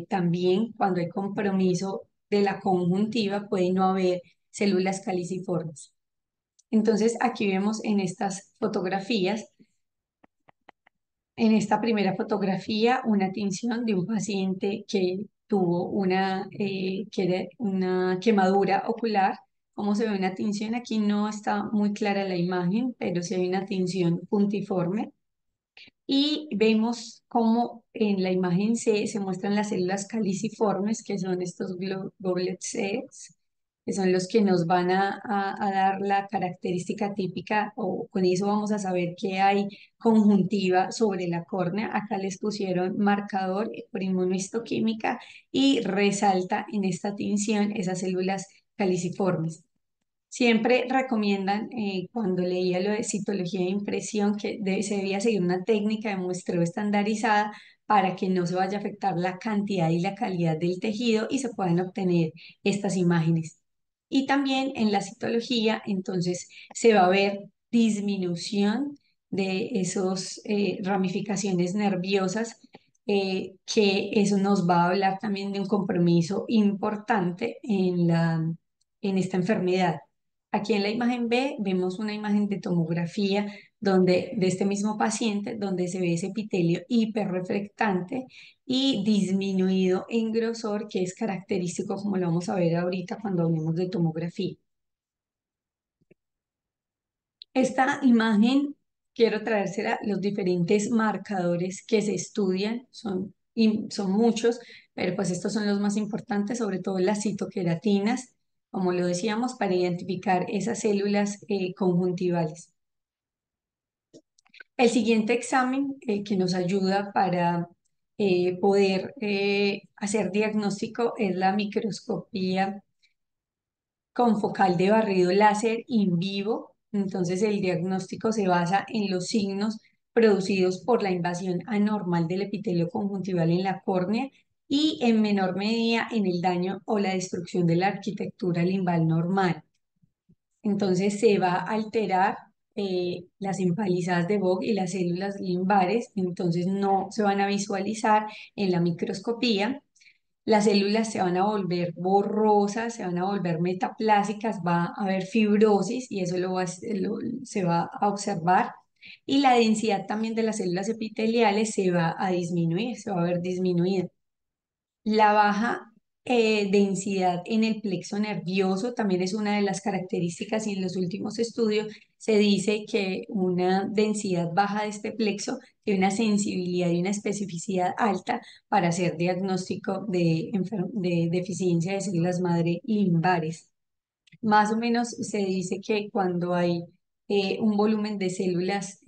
Speaker 2: también cuando hay compromiso de la conjuntiva puede no haber células caliciformes. Entonces aquí vemos en estas fotografías, en esta primera fotografía, una tinción de un paciente que tuvo una quemadura ocular. Como se ve una tinción, aquí no está muy clara la imagen, pero sí hay una tinción puntiforme. Y vemos cómo en la imagen se muestran las células caliciformes, que son estos goblet cells, que son los que nos van a dar la característica típica, o con eso vamos a saber que hay conjuntiva sobre la córnea. Acá les pusieron marcador por inmunohistoquímica y resalta en esta tinción esas células caliciformes. Siempre recomiendan, cuando leía lo de citología de impresión, que se debía seguir una técnica de muestreo estandarizada para que no se vaya a afectar la cantidad y la calidad del tejido y se puedan obtener estas imágenes. Y también en la citología, entonces, se va a ver disminución de esos ramificaciones nerviosas, que eso nos va a hablar también de un compromiso importante en esta enfermedad. Aquí en la imagen B vemos una imagen de tomografía donde, de este mismo paciente, donde se ve ese epitelio hiperreflectante y disminuido en grosor, que es característico, como lo vamos a ver ahorita cuando hablemos de tomografía. Esta imagen quiero traérsela los diferentes marcadores que se estudian, y son muchos, pero pues estos son los más importantes, sobre todo las citoqueratinas, como lo decíamos, para identificar esas células conjuntivales. El siguiente examen que nos ayuda para poder hacer diagnóstico es la microscopía con focal de barrido láser in vivo. Entonces, el diagnóstico se basa en los signos producidos por la invasión anormal del epitelio conjuntival en la córnea y en menor medida en el daño o la destrucción de la arquitectura limbal normal. Entonces, se va a alterar las empalizadas de Vogt y las células limbares, entonces no se van a visualizar en la microscopía. Las células se van a volver borrosas, se van a volver metaplásicas, va a haber fibrosis y eso se va a observar. Y la densidad también de las células epiteliales se va a disminuir, se va a ver disminuida. La baja densidad en el plexo nervioso también es una de las características y en los últimos estudios se dice que una densidad baja de este plexo tiene una sensibilidad y una especificidad alta para hacer diagnóstico de deficiencia de células madre limbares. Más o menos se dice que cuando hay un volumen de células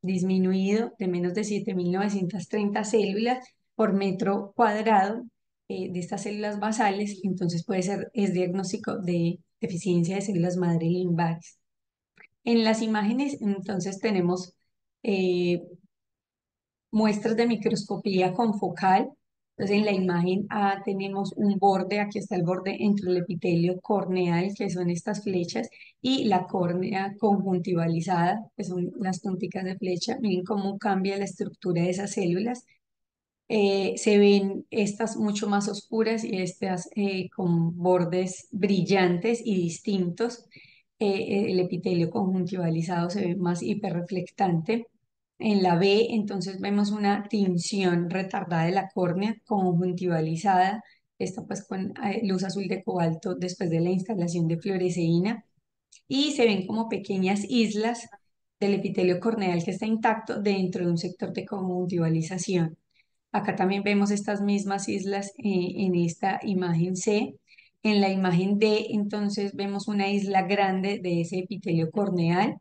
Speaker 2: disminuido de menos de 7.930 células por metro cuadrado de estas células basales, entonces es diagnóstico de deficiencia de células madre limbares. En las imágenes, entonces tenemos eh, muestras de microscopía confocal. Entonces, en la imagen A tenemos un borde, aquí está el borde entre el epitelio corneal, que son estas flechas, y la córnea conjuntivalizada, que son las punticas de flecha. Miren cómo cambia la estructura de esas células. Se ven estas mucho más oscuras y estas con bordes brillantes y distintos. El epitelio conjuntivalizado se ve más hiperreflectante. En la B, entonces vemos una tinción retardada de la córnea conjuntivalizada, esta pues con luz azul de cobalto después de la instalación de fluoresceína, y se ven como pequeñas islas del epitelio corneal que está intacto dentro de un sector de conjuntivalización. Acá también vemos estas mismas islas en esta imagen C. En la imagen D, entonces vemos una isla grande de ese epitelio corneal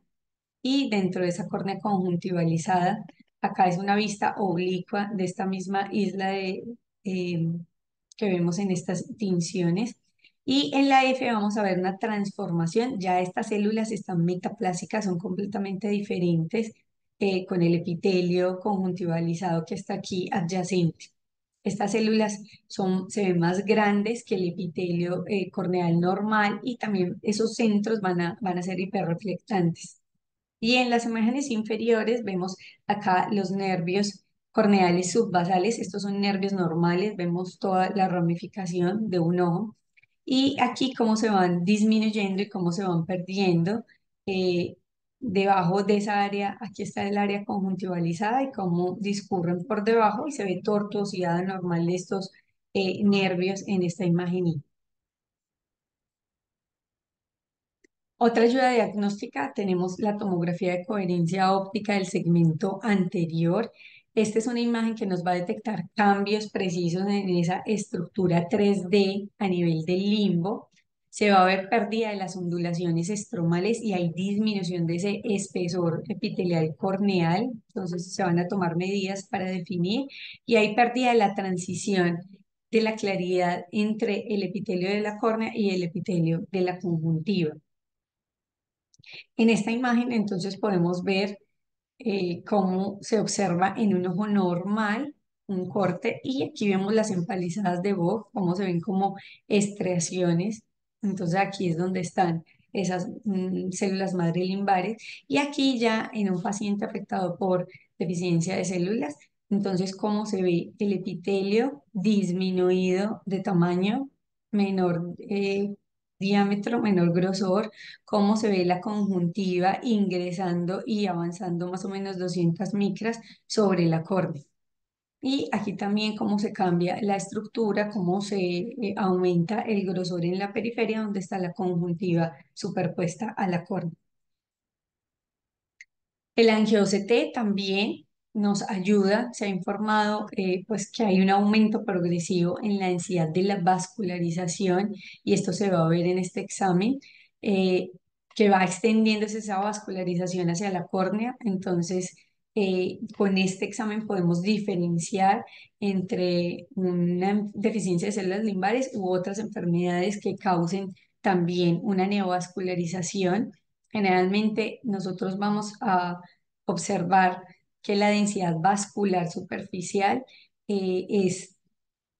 Speaker 2: y dentro de esa córnea conjuntivalizada, acá es una vista oblicua de esta misma isla eh, que vemos en estas tinciones. Y en la F vamos a ver una transformación, ya estas células están metaplásicas, son completamente diferentes con el epitelio conjuntivalizado que está aquí adyacente. Estas células se ven más grandes que el epitelio corneal normal y también esos centros van a ser hiperreflectantes. Y en las imágenes inferiores vemos acá los nervios corneales subbasales. Estos son nervios normales, vemos toda la ramificación de un ojo. Y aquí cómo se van disminuyendo y cómo se van perdiendo. eh, Debajo de esa área, aquí está el área conjuntivalizada y cómo discurren por debajo y se ve tortuosidad normal de estos nervios en esta imagen. Otra ayuda diagnóstica, tenemos la tomografía de coherencia óptica del segmento anterior. Esta es una imagen que nos va a detectar cambios precisos en esa estructura 3D a nivel del limbo. Se va a ver pérdida de las ondulaciones estromales y hay disminución de ese espesor epitelial corneal. Entonces se van a tomar medidas para definir y hay pérdida de la transición de la claridad entre el epitelio de la córnea y el epitelio de la conjuntiva. En esta imagen entonces podemos ver cómo se observa en un ojo normal un corte y aquí vemos las empalizadas de Vogt, cómo se ven como estriaciones. Entonces aquí es donde están esas células madre limbares y aquí ya en un paciente afectado por deficiencia de células, entonces cómo se ve el epitelio disminuido de tamaño menor diámetro, menor grosor, cómo se ve la conjuntiva ingresando y avanzando más o menos 200 micras sobre la córnea. Y aquí también cómo se cambia la estructura, cómo se aumenta el grosor en la periferia donde está la conjuntiva superpuesta a la córnea. El angio-OCT también nos ayuda, se ha informado pues que hay un aumento progresivo en la densidad de la vascularización y esto se va a ver en este examen, eh, que va extendiéndose esa vascularización hacia la córnea. Entonces, con este examen podemos diferenciar entre una deficiencia de células limbares u otras enfermedades que causen también una neovascularización. Generalmente nosotros vamos a observar que la densidad vascular superficial es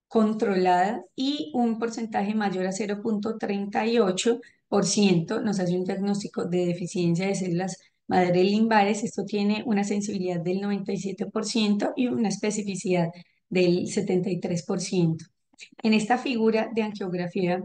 Speaker 2: controlada y un porcentaje mayor a 0,38% nos hace un diagnóstico de deficiencia de células madre limbares. Esto tiene una sensibilidad del 97% y una especificidad del 73%. En esta figura de angiografía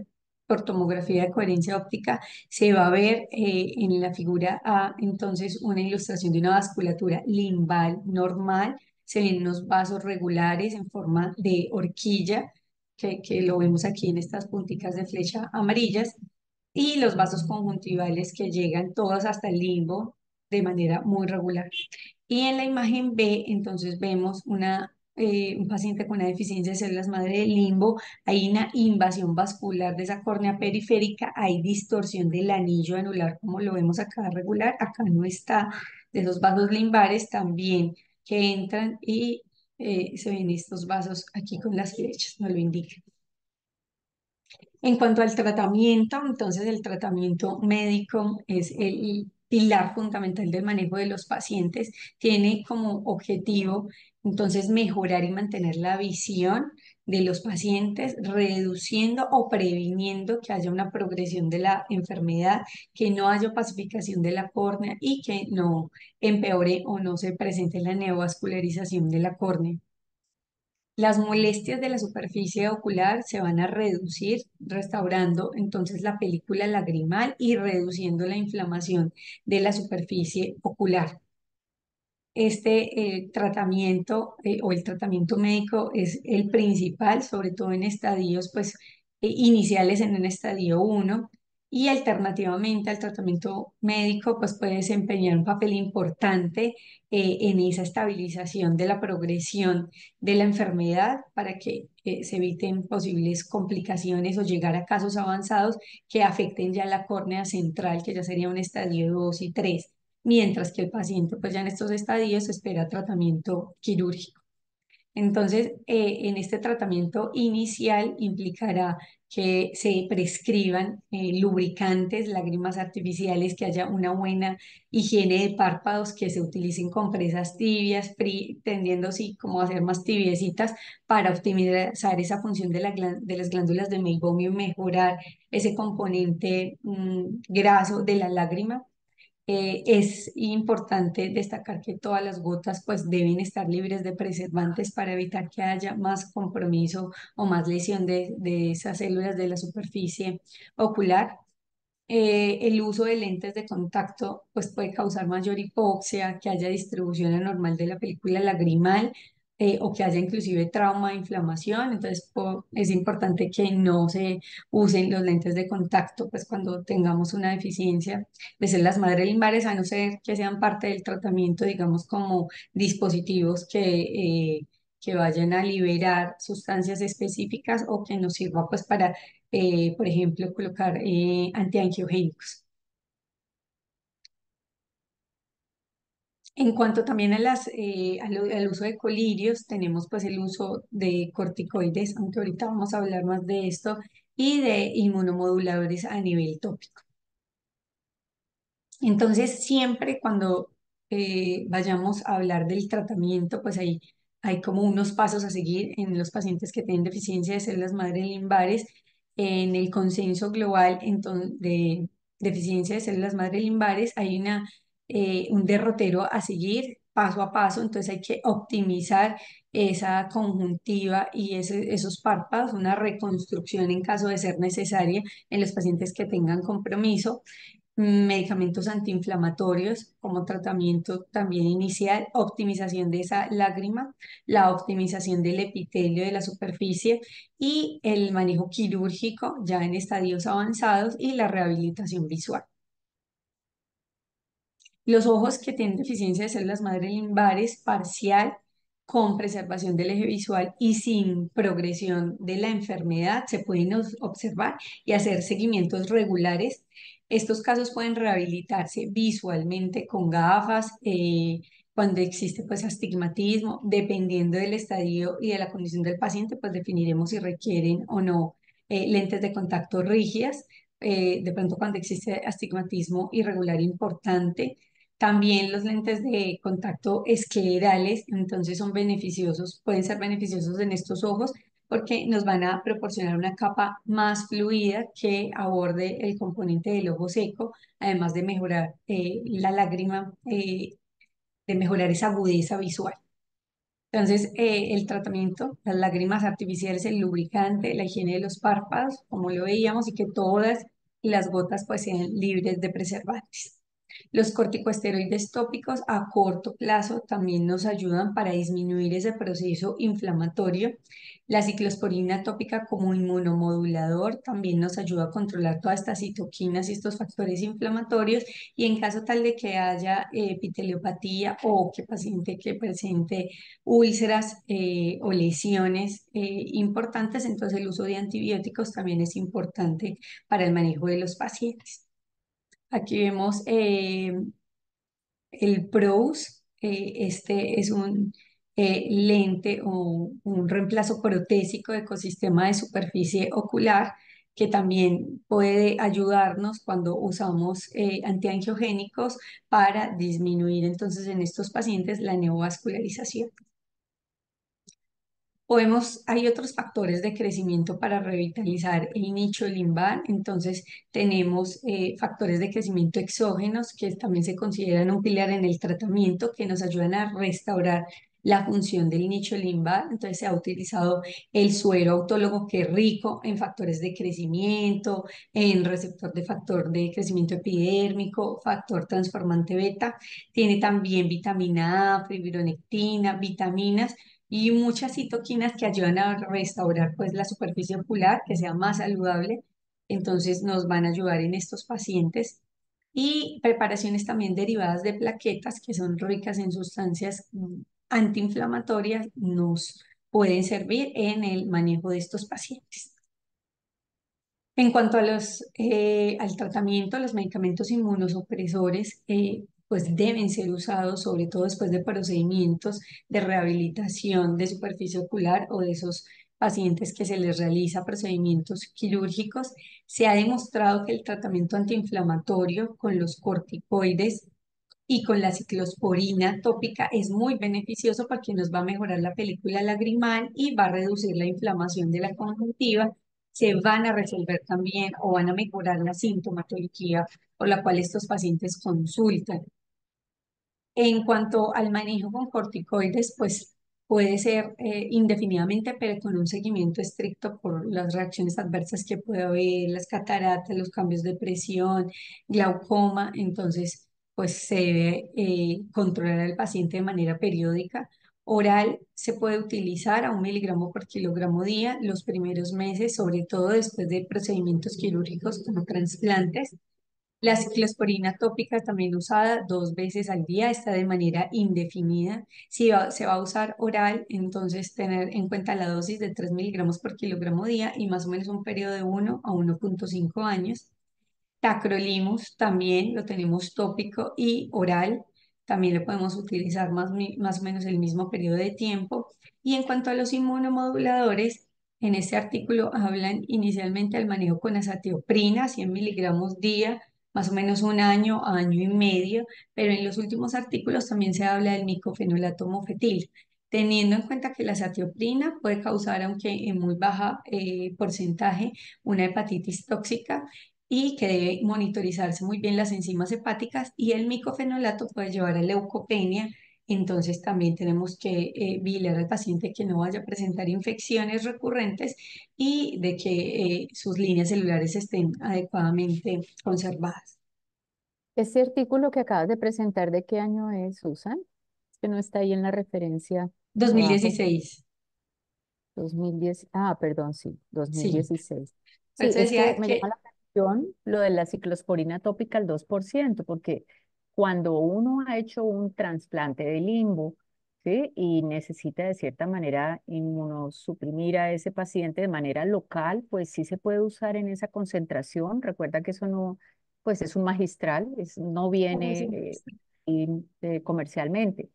Speaker 2: por tomografía de coherencia óptica se va a ver en la figura A entonces una ilustración de una vasculatura limbal normal. Se ven unos vasos regulares en forma de horquilla, que lo vemos aquí en estas punticas de flecha amarillas, y los vasos conjuntivales que llegan todos hasta el limbo de manera muy regular. Y en la imagen B, entonces vemos un paciente con una deficiencia de células madre del limbo, hay una invasión vascular de esa córnea periférica, hay distorsión del anillo anular, como lo vemos acá regular, acá no está, de esos vasos limbares también que entran y se ven estos vasos aquí con las flechas, no lo indica. En cuanto al tratamiento, entonces el tratamiento médico es el pilar fundamental del manejo de los pacientes. Tiene como objetivo entonces mejorar y mantener la visión de los pacientes, reduciendo o previniendo que haya una progresión de la enfermedad, que no haya opacificación de la córnea y que no empeore o no se presente la neovascularización de la córnea. Las molestias de la superficie ocular se van a reducir restaurando entonces la película lagrimal y reduciendo la inflamación de la superficie ocular. Este tratamiento o el tratamiento médico es el principal, sobre todo en estadios pues, iniciales en un estadio 1 y alternativamente al tratamiento médico pues, puede desempeñar un papel importante en esa estabilización de la progresión de la enfermedad para que se eviten posibles complicaciones o llegar a casos avanzados que afecten ya la córnea central, que ya sería un estadio 2 y 3, mientras que el paciente pues ya en estos estadios espera tratamiento quirúrgico. Entonces, en este tratamiento inicial implicará que se prescriban lubricantes, lágrimas artificiales, que haya una buena higiene de párpados, que se utilicen compresas tibias, tendiendo sí como a ser más tibiecitas para optimizar esa función de, de las glándulas de meibomio y mejorar ese componente graso de la lágrima. Es importante destacar que todas las gotas pues deben estar libres de preservantes para evitar que haya más compromiso o más lesión de esas células de la superficie ocular. El uso de lentes de contacto pues puede causar mayor hipoxia, que haya distribución anormal de la película lagrimal, o que haya inclusive trauma, inflamación. Entonces es importante que no se usen los lentes de contacto pues cuando tengamos una deficiencia de células madre limbares, a no ser que sean parte del tratamiento, digamos como dispositivos que vayan a liberar sustancias específicas o que nos sirva pues para por ejemplo, colocar antiangiogénicos. En cuanto también a al uso de colirios, tenemos pues el uso de corticoides, aunque ahorita vamos a hablar más de esto, y de inmunomoduladores a nivel tópico. Entonces, siempre cuando vayamos a hablar del tratamiento, pues hay como unos pasos a seguir en los pacientes que tienen deficiencia de células madre limbares. En el consenso global de deficiencia de células madre limbares hay un derrotero a seguir paso a paso, entonces hay que optimizar esa conjuntiva y esos párpados, una reconstrucción en caso de ser necesaria en los pacientes que tengan compromiso, medicamentos antiinflamatorios como tratamiento también inicial, optimización de esa lágrima, la optimización del epitelio de la superficie y el manejo quirúrgico ya en estadios avanzados y la rehabilitación visual. Los ojos que tienen deficiencia de células madre limbares parcial con preservación del eje visual y sin progresión de la enfermedad se pueden observar y hacer seguimientos regulares. Estos casos pueden rehabilitarse visualmente con gafas, cuando existe pues astigmatismo, dependiendo del estadio y de la condición del paciente, pues definiremos si requieren o no lentes de contacto rígidas. De pronto cuando existe astigmatismo irregular importante, también los lentes de contacto esclerales, entonces son beneficiosos, pueden ser beneficiosos en estos ojos porque nos van a proporcionar una capa más fluida que aborde el componente del ojo seco, además de mejorar la lágrima, de mejorar esa agudeza visual. Entonces, el tratamiento, las lágrimas artificiales, el lubricante, la higiene de los párpados, como lo veíamos, y que todas las gotas pues sean libres de preservantes. Los corticosteroides tópicos a corto plazo también nos ayudan para disminuir ese proceso inflamatorio. La ciclosporina tópica como inmunomodulador también nos ayuda a controlar todas estas citoquinas y estos factores inflamatorios. Y en caso tal de que haya epiteliopatía o que paciente que presente úlceras o lesiones importantes, entonces el uso de antibióticos también es importante para el manejo de los pacientes. Aquí vemos el PROS. Este es un lente o un reemplazo protésico de ecosistema de superficie ocular que también puede ayudarnos cuando usamos antiangiogénicos para disminuir entonces en estos pacientes la neovascularización. Hay otros factores de crecimiento para revitalizar el nicho limbar, entonces tenemos factores de crecimiento exógenos que también se consideran un pilar en el tratamiento que nos ayudan a restaurar la función del nicho limbar, entonces se ha utilizado el suero autólogo que es rico en factores de crecimiento, en receptor de factor de crecimiento epidérmico, factor transformante beta, tiene también vitamina A, fibronectina, vitaminas y muchas citoquinas que ayudan a restaurar pues la superficie ocular, que sea más saludable. Entonces nos van a ayudar en estos pacientes. Y preparaciones también derivadas de plaquetas que son ricas en sustancias antiinflamatorias nos pueden servir en el manejo de estos pacientes. En cuanto a al tratamiento, los medicamentos inmunosupresores pues deben ser usados sobre todo después de procedimientos de rehabilitación de superficie ocular o de esos pacientes que se les realiza procedimientos quirúrgicos. Se ha demostrado que el tratamiento antiinflamatorio con los corticoides y con la ciclosporina tópica es muy beneficioso porque nos va a mejorar la película lagrimal y va a reducir la inflamación de la conjuntiva. Se van a resolver también o van a mejorar la sintomatología por la cual estos pacientes consultan. En cuanto al manejo con corticoides, pues puede ser indefinidamente, pero con un seguimiento estricto por las reacciones adversas que puede haber, las cataratas, los cambios de presión, glaucoma. Entonces, pues se debe controlar al paciente de manera periódica. Oral se puede utilizar a 1 miligramo por kilogramo día los primeros meses, sobre todo después de procedimientos quirúrgicos como trasplantes. La ciclosporina tópica también usada 2 veces al día, está de manera indefinida. Si se va a usar oral, entonces tener en cuenta la dosis de 3 miligramos por kilogramo día y más o menos un periodo de 1 a 1,5 años. Tacrolimus también lo tenemos tópico y oral, también lo podemos utilizar más o menos el mismo periodo de tiempo. Y en cuanto a los inmunomoduladores, en este artículo hablan inicialmente del manejo con azatioprina, 100 miligramos día, más o menos 1 año a año y medio, pero en los últimos artículos también se habla del micofenolato mofetil, teniendo en cuenta que la azatioprina puede causar, aunque en muy baja porcentaje, una hepatitis tóxica y que debe monitorizarse muy bien las enzimas hepáticas y el micofenolato puede llevar a leucopenia Entonces también tenemos que vigilar al paciente que no vaya a presentar infecciones recurrentes y de que sus líneas celulares estén adecuadamente conservadas.
Speaker 1: Este artículo que acabas de presentar, ¿de qué año es, Susan? Es que no está ahí en la referencia abajo.
Speaker 2: 2016,
Speaker 1: 2010, perdón, sí,
Speaker 2: sí.
Speaker 1: 2016.
Speaker 2: Por
Speaker 1: Sí,
Speaker 2: eso
Speaker 1: es que
Speaker 2: decía
Speaker 1: me llama
Speaker 2: que
Speaker 1: la atención lo de la ciclosporina tópica al 2%, porque cuando uno ha hecho un trasplante de limbo, ¿sí? Y necesita de cierta manera inmunosuprimir a ese paciente de manera local, pues sí se puede usar en esa concentración. Recuerda que eso no, pues es un magistral, no viene comercialmente.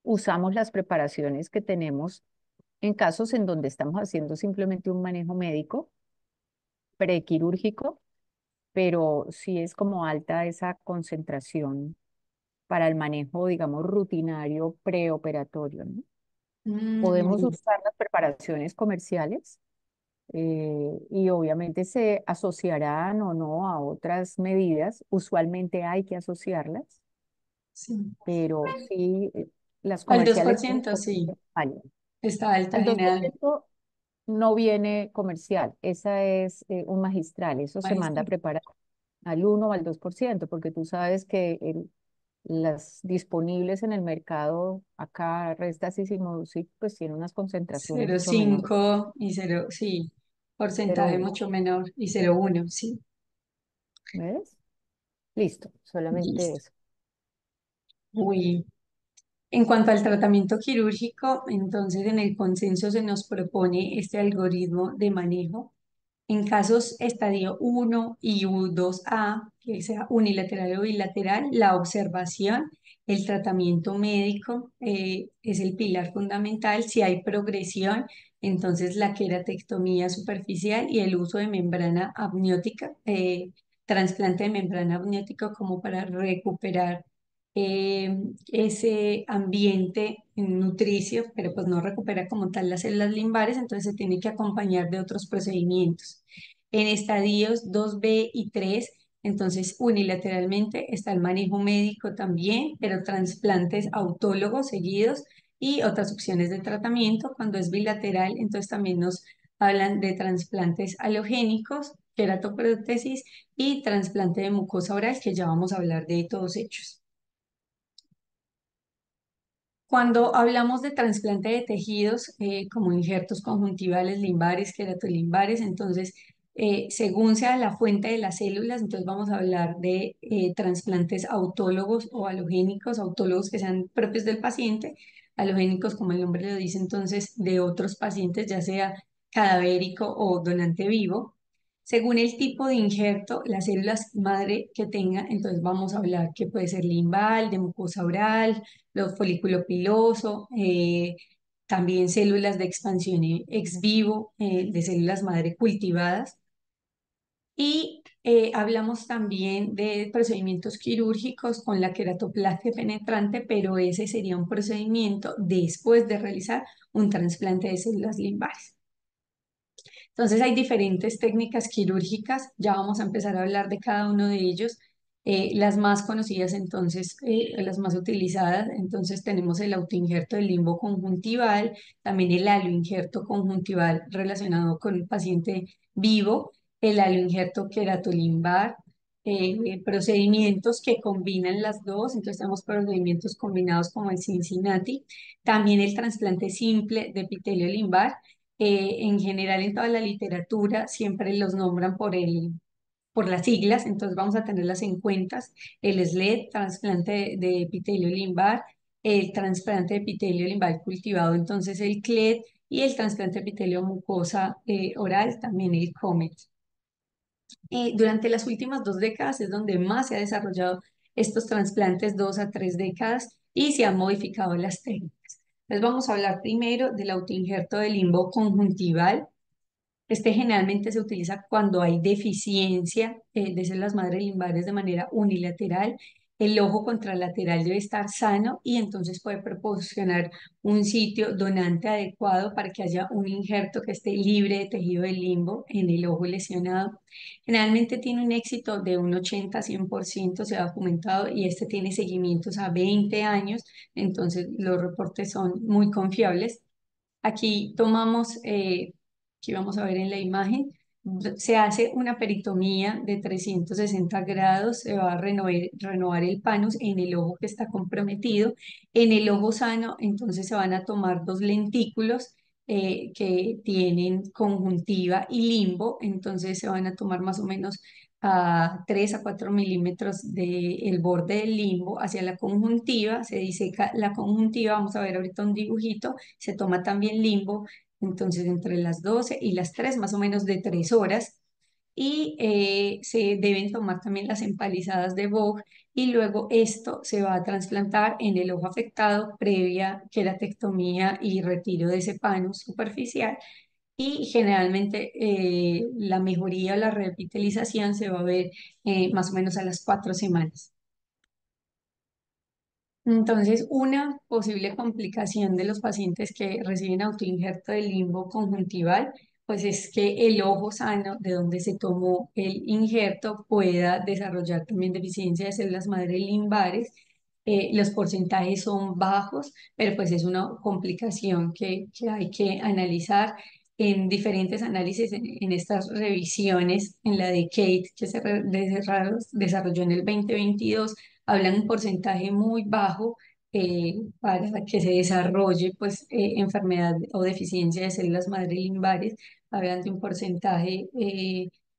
Speaker 1: Usamos las preparaciones que tenemos en casos en donde estamos haciendo simplemente un manejo médico prequirúrgico, pero sí es como alta esa concentración para el manejo, digamos, rutinario preoperatorio, ¿no?
Speaker 2: muy
Speaker 1: Podemos
Speaker 2: bien.
Speaker 1: usar las preparaciones comerciales y obviamente se asociarán o no a otras medidas. Usualmente hay que asociarlas,
Speaker 2: Sí.
Speaker 1: pero sí, las
Speaker 2: Al dos por
Speaker 1: comerciales son un
Speaker 2: ciento sí,
Speaker 1: poquito válidas.
Speaker 2: está alta
Speaker 1: Al dos por
Speaker 2: general.
Speaker 1: ciento no viene comercial, esa es un magistral, eso se manda a
Speaker 2: Maestra.
Speaker 1: preparar al 1 o al 2%, porque tú sabes que las disponibles en el mercado, acá Restas y Simodusip, pues tienen unas concentraciones
Speaker 2: Cero
Speaker 1: mucho menores.
Speaker 2: cinco y cero sí, porcentaje
Speaker 1: 0,1,
Speaker 2: mucho menor y 0,1, sí.
Speaker 1: ¿ves? Listo, solamente
Speaker 2: Listo.
Speaker 1: eso.
Speaker 2: Muy. En cuanto al tratamiento quirúrgico, entonces en el consenso se nos propone este algoritmo de manejo. En casos estadio 1 y U2A, que sea unilateral o bilateral, la observación, el tratamiento médico es el pilar fundamental. Si hay progresión, entonces la queratectomía superficial y el uso de membrana amniótica, trasplante de membrana amniótica como para recuperar ese ambiente nutricio, pero pues no recupera como tal las células limbares, entonces se tiene que acompañar de otros procedimientos. En estadios 2B y 3, entonces unilateralmente está el manejo médico también, pero trasplantes autólogos seguidos y otras opciones de tratamiento. Cuando es bilateral, entonces también nos hablan de trasplantes halogénicos, queratoprótesis y trasplante de mucosa oral, que ya vamos a hablar de todos ellos. Cuando hablamos de trasplante de tejidos, como injertos conjuntivales, limbares, queratolimbares, entonces, según sea la fuente de las células, entonces vamos a hablar de trasplantes autólogos o halogénicos, autólogos que sean propios del paciente, halogénicos, como el nombre lo dice, entonces, de otros pacientes, ya sea cadavérico o donante vivo. Según el tipo de injerto, las células madre que tenga, entonces vamos a hablar que puede ser limbal, de mucosa oral, los folículo piloso, también células de expansión ex vivo, de células madre cultivadas. Y hablamos también de procedimientos quirúrgicos con la queratoplastia penetrante, pero ese sería un procedimiento después de realizar un trasplante de células limbares. Entonces hay diferentes técnicas quirúrgicas, ya vamos a empezar a hablar de cada uno de ellos. Las más conocidas entonces, las más utilizadas, entonces tenemos el autoinjerto del limbo conjuntival, también el aloinjerto conjuntival relacionado con el paciente vivo, el aloinjerto queratolimbar, procedimientos que combinan las dos, entonces tenemos procedimientos combinados como el Cincinnati, también el trasplante simple de epitelio limbar. En general, en toda la literatura siempre los nombran por las siglas, entonces vamos a tenerlas en cuentas. El SLED, trasplante de epitelio limbar, el trasplante de epitelio limbar cultivado, entonces el CLED, y el trasplante de epitelio mucosa oral, también el COMET. Durante las últimas 2 décadas es donde más se ha desarrollado estos trasplantes, 2 a 3 décadas, y se han modificado las técnicas. Entonces vamos a hablar primero del autoinjerto de limbo conjuntival. Este generalmente se utiliza cuando hay deficiencia de células madre limbares de manera unilateral. el ojo contralateral debe estar sano y entonces puede proporcionar un sitio donante adecuado para que haya un injerto que esté libre de tejido del limbo en el ojo lesionado. Generalmente tiene un éxito de un 80 a 100%, se ha documentado, y este tiene seguimientos a 20 años, entonces los reportes son muy confiables. Aquí tomamos, aquí vamos a ver en la imagen, se hace una peritomía de 360 grados, se va a renovar el panus en el ojo que está comprometido. En el ojo sano, entonces se van a tomar dos lentículos que tienen conjuntiva y limbo, entonces se van a tomar más o menos a 3 a 4 milímetros del borde del limbo hacia la conjuntiva, se diseca la conjuntiva, vamos a ver ahorita un dibujito, se toma también limbo, entonces entre las 12 y las 3 más o menos de 3 horas. Y se deben tomar también las empalizadas de Vogue y luego esto se va a trasplantar en el ojo afectado previa queratectomía y retiro de ese panus superficial. Y generalmente la mejoría o la revitalización se va a ver más o menos a las 4 semanas. Entonces, una posible complicación de los pacientes que reciben autoinjerto de limbo conjuntival, pues es que el ojo sano de donde se tomó el injerto pueda desarrollar también deficiencia de células madre limbares. Los porcentajes son bajos, pero pues es una complicación que hay que analizar en diferentes análisis en estas revisiones, en la de Kate que se desarrolló en el 2022 hablan un porcentaje muy bajo para que se desarrolle pues enfermedad o deficiencia de células madre limbares, hablan de un porcentaje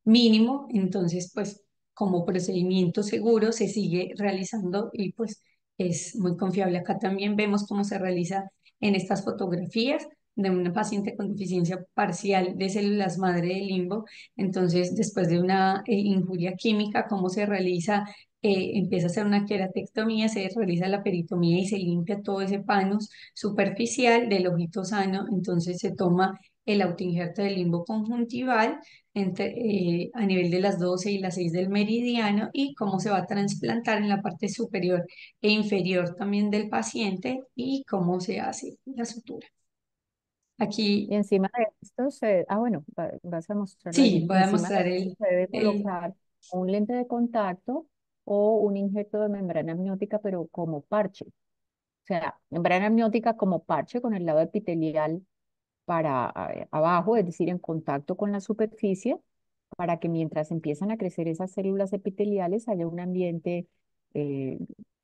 Speaker 2: mínimo, entonces pues como procedimiento seguro se sigue realizando y pues es muy confiable. Acá también vemos cómo se realiza en estas fotografías de una paciente con deficiencia parcial de células madre de limbo, entonces después de una injuria química, cómo se realiza empieza a hacer una queratectomía, se realiza la peritomía y se limpia todo ese panus superficial del ojito sano. Entonces se toma el autoinjerto del limbo conjuntival a nivel de las 12 y las 6 del meridiano y cómo se va a trasplantar en la parte superior e inferior también del paciente y cómo se hace la sutura.
Speaker 1: Y
Speaker 2: Aquí
Speaker 1: encima de esto se, bueno, vas a mostrarlo
Speaker 2: sí,
Speaker 1: allí.
Speaker 2: voy a
Speaker 1: Encima de
Speaker 2: mostrar
Speaker 1: esto se debe
Speaker 2: el
Speaker 1: colocar un lente de contacto o un injerto de membrana amniótica, pero como parche. O sea, membrana amniótica como parche con el lado epitelial para abajo, es decir, en contacto con la superficie, para que mientras empiezan a crecer esas células epiteliales haya un ambiente, eh,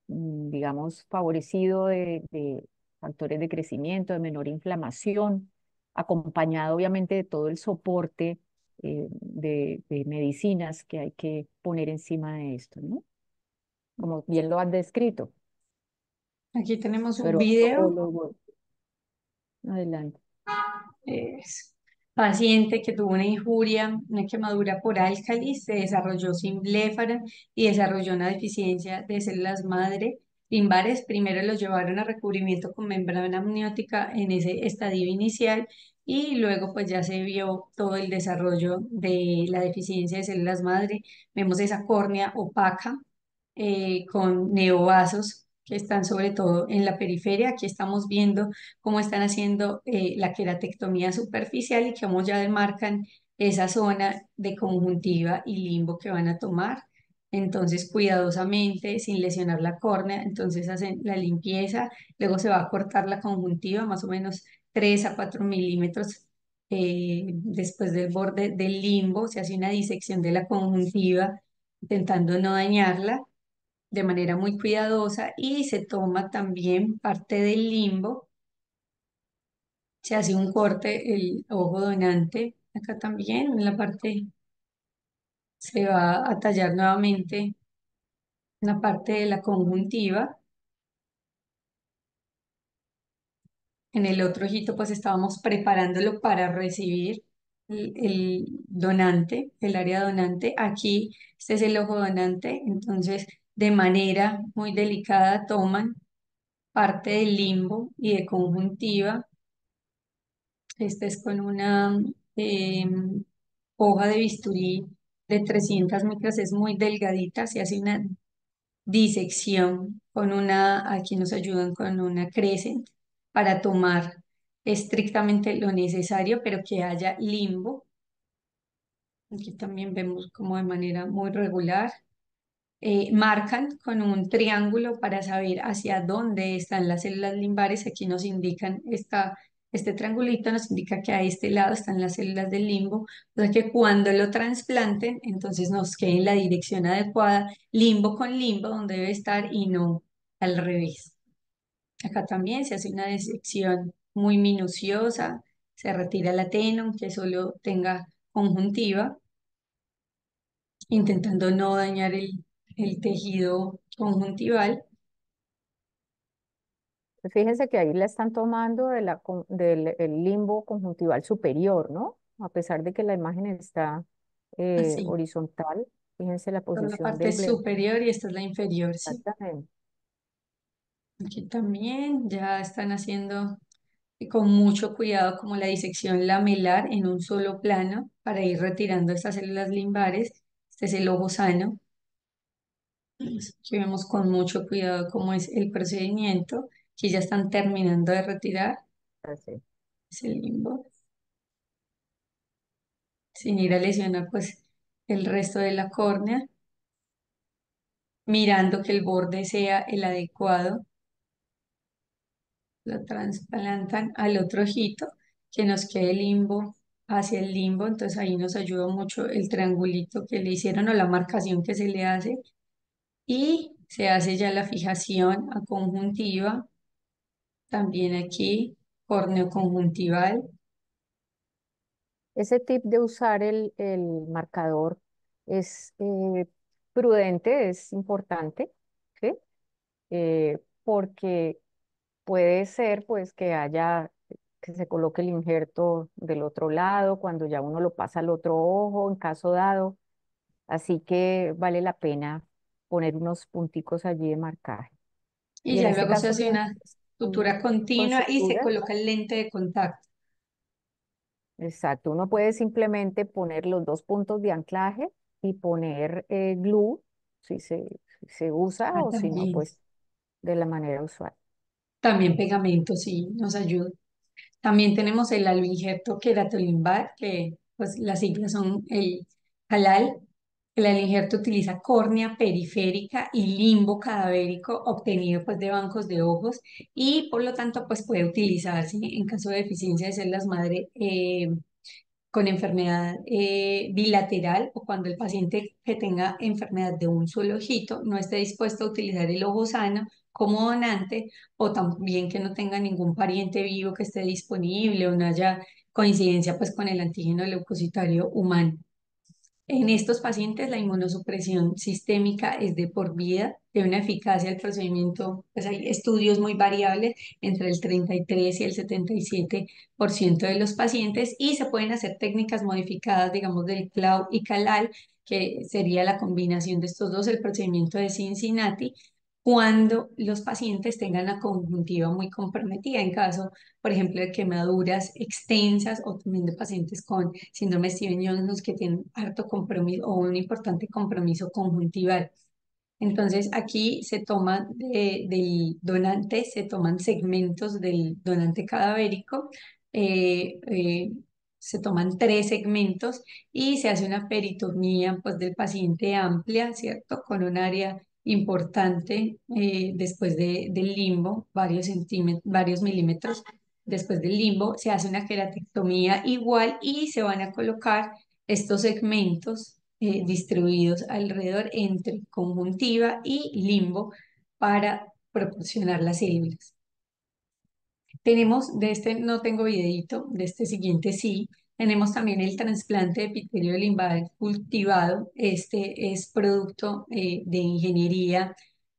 Speaker 1: digamos, favorecido de factores de crecimiento, de menor inflamación, acompañado obviamente de todo el soporte de medicinas que hay que poner encima de esto, ¿no? Como bien lo has descrito,
Speaker 2: aquí tenemos un
Speaker 1: pero
Speaker 2: video.
Speaker 1: adelante.
Speaker 2: Es paciente que tuvo una injuria, una quemadura por álcali, se desarrolló sin bléfara y desarrolló una deficiencia de células madre limbares. Primero los llevaron a recubrimiento con membrana amniótica en ese estadio inicial y luego pues ya se vio todo el desarrollo de la deficiencia de células madre. Vemos esa córnea opaca con neovasos que están sobre todo en la periferia. Aquí estamos viendo cómo están haciendo la queratectomía superficial y cómo ya demarcan esa zona de conjuntiva y limbo que van a tomar. Entonces, cuidadosamente, sin lesionar la córnea, entonces hacen la limpieza, luego se va a cortar la conjuntiva, más o menos 3 a 4 milímetros después del borde del limbo, se hace una disección de la conjuntiva, intentando no dañarla de manera muy cuidadosa y se toma también parte del limbo, se hace un corte, el ojo donante, acá también en la parte se va a tallar nuevamente la parte de la conjuntiva. En el otro ojito pues estábamos preparándolo para recibir el donante, el área donante. Aquí este es el ojo donante, entonces de manera muy delicada toman parte del limbo y de conjuntiva. Esta es con una hoja de bisturí de 300 micras, es muy delgadita, se hace una disección con aquí nos ayudan con una crescent para tomar estrictamente lo necesario, pero que haya limbo. Aquí también vemos como de manera muy regular. Marcan con un triángulo para saber hacia dónde están las células limbares. Aquí nos indican, este triangulito nos indica que a este lado están las células del limbo. O sea que cuando lo trasplanten, entonces nos quede en la dirección adecuada, limbo con limbo, donde debe estar y no al revés. Acá también se hace una disección muy minuciosa, se retira la tena, aunque solo tenga conjuntiva, intentando no dañar el tejido conjuntival.
Speaker 1: Fíjense que ahí la están tomando del el limbo conjuntival superior, ¿no? A pesar de que la imagen está
Speaker 2: Así,
Speaker 1: horizontal, fíjense la
Speaker 2: por la
Speaker 1: posición
Speaker 2: parte
Speaker 1: del bledo.
Speaker 2: superior y esta es la inferior, sí.
Speaker 1: Exactamente.
Speaker 2: Aquí también ya están haciendo con mucho cuidado como la disección lamelar en un solo plano para ir retirando estas células limbares. Este es el ojo sano. Aquí vemos con mucho cuidado cómo es el procedimiento, que ya están terminando de retirar
Speaker 1: Así.
Speaker 2: ese limbo, sin ir a lesionar pues el resto de la córnea, mirando que el borde sea el adecuado. Lo trasplantan al otro ojito, que nos quede limbo hacia el limbo, entonces ahí nos ayuda mucho el triangulito que le hicieron o la marcación que se le hace y se hace ya la fijación a conjuntiva, también aquí, córneo conjuntival.
Speaker 1: Ese tip de usar el marcador es prudente, es importante, ¿sí? Porque puede ser pues que se coloque el injerto del otro lado cuando ya uno lo pasa al otro ojo, en caso dado. Así que vale la pena poner unos punticos allí de marcaje.
Speaker 2: Y
Speaker 1: Y en
Speaker 2: ya
Speaker 1: este
Speaker 2: luego se
Speaker 1: caso
Speaker 2: hace una
Speaker 1: son
Speaker 2: sutura continua y se
Speaker 1: suturas.
Speaker 2: coloca el lente de contacto.
Speaker 1: Exacto, uno puede simplemente poner los dos puntos de anclaje y poner glue, si se usa,
Speaker 2: Ah,
Speaker 1: o si no,
Speaker 2: también.
Speaker 1: pues de la manera usual.
Speaker 2: También pegamento, sí, nos ayuda. También tenemos el aloinjerto queratolimbar, que pues las siglas son el halal. El aloinjerto utiliza córnea periférica y limbo cadavérico obtenido pues de bancos de ojos y por lo tanto pues puede utilizarse en caso de deficiencia de células madre con enfermedad bilateral o cuando el paciente que tenga enfermedad de un solo ojito no esté dispuesto a utilizar el ojo sano como donante o también que no tenga ningún pariente vivo que esté disponible o no haya coincidencia pues con el antígeno leucocitario humano. En estos pacientes la inmunosupresión sistémica es de por vida, de una eficacia del procedimiento, pues hay estudios muy variables entre el 33 y el 77% de los pacientes y se pueden hacer técnicas modificadas, digamos, del CLAU y CALAL, que sería la combinación de estos dos, el procedimiento de Cincinnati, cuando los pacientes tengan la conjuntiva muy comprometida, en caso, por ejemplo, de quemaduras extensas o también de pacientes con síndrome Steven-Jones que tienen harto compromiso o un importante compromiso conjuntival. Entonces, aquí se toman del donante, se toman segmentos del donante cadavérico, eh, eh, se toman 3 segmentos y se hace una peritomía pues, del paciente amplia, ¿cierto? Con un área importante después del limbo, varios centímetros, varios milímetros después del limbo, se hace una queratectomía igual y se van a colocar estos segmentos distribuidos alrededor entre conjuntiva y limbo para proporcionar las células. Tenemos, de este no tengo videito, de este siguiente sí. Tenemos también el trasplante de epitelio limbal cultivado. Este es producto de ingeniería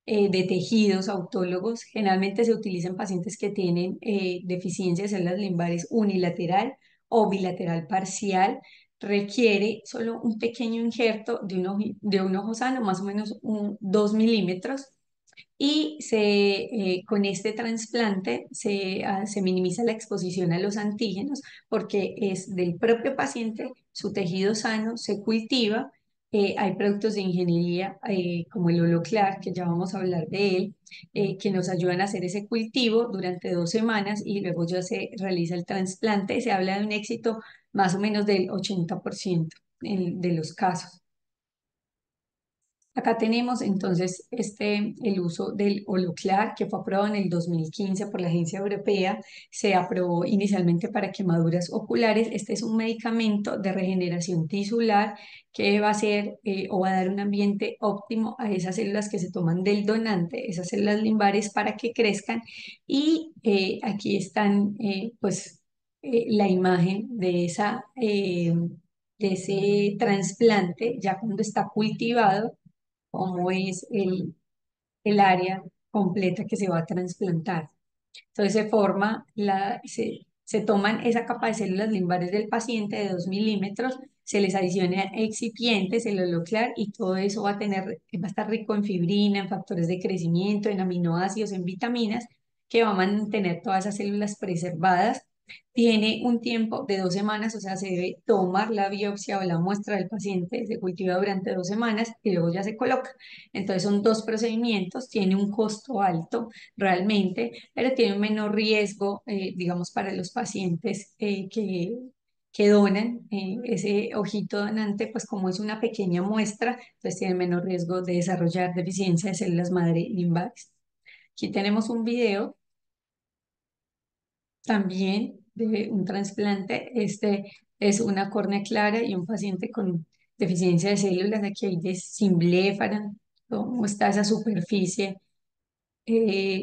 Speaker 2: de tejidos autólogos. Generalmente se utiliza en pacientes que tienen deficiencia de células limbares unilateral o bilateral parcial. Requiere solo un pequeño injerto de un ojo sano, más o menos 2 milímetros y con este trasplante se minimiza la exposición a los antígenos porque es del propio paciente, su tejido sano se cultiva Hay productos de ingeniería como el Holoclar, que ya vamos a hablar de él, que nos ayudan a hacer ese cultivo durante 2 semanas y luego ya se realiza el trasplante. Se habla de un éxito más o menos del 80% de los casos. Acá tenemos entonces el uso del Holoclar, que fue aprobado en el 2015 por la Agencia Europea. Se aprobó inicialmente para quemaduras oculares. Este es un medicamento de regeneración tisular que va a ser o va a dar un ambiente óptimo a esas células que se toman del donante, esas células limbares para que crezcan. Y aquí están la imagen de ese trasplante ya cuando está cultivado, cómo es el área completa que se va a trasplantar. Entonces se toman esa capa de células limbares del paciente de 2 milímetros, se les adiciona excipientes, el holoclar, y todo eso va a estar rico en fibrina, en factores de crecimiento, en aminoácidos, en vitaminas, que va a mantener todas esas células preservadas. Tiene un tiempo de 2 semanas, o sea, se debe tomar la biopsia o la muestra del paciente, se cultiva durante 2 semanas y luego ya se coloca. Entonces son dos procedimientos, tiene un costo alto realmente, pero tiene un menor riesgo, digamos, para los pacientes que donan. Ese ojito donante, pues como es una pequeña muestra, entonces tiene menor riesgo de desarrollar deficiencia de células madre limbares. Aquí tenemos un video también de un trasplante. Este es una córnea clara y un paciente con deficiencia de células. Aquí hay de Simblefaran, cómo está esa superficie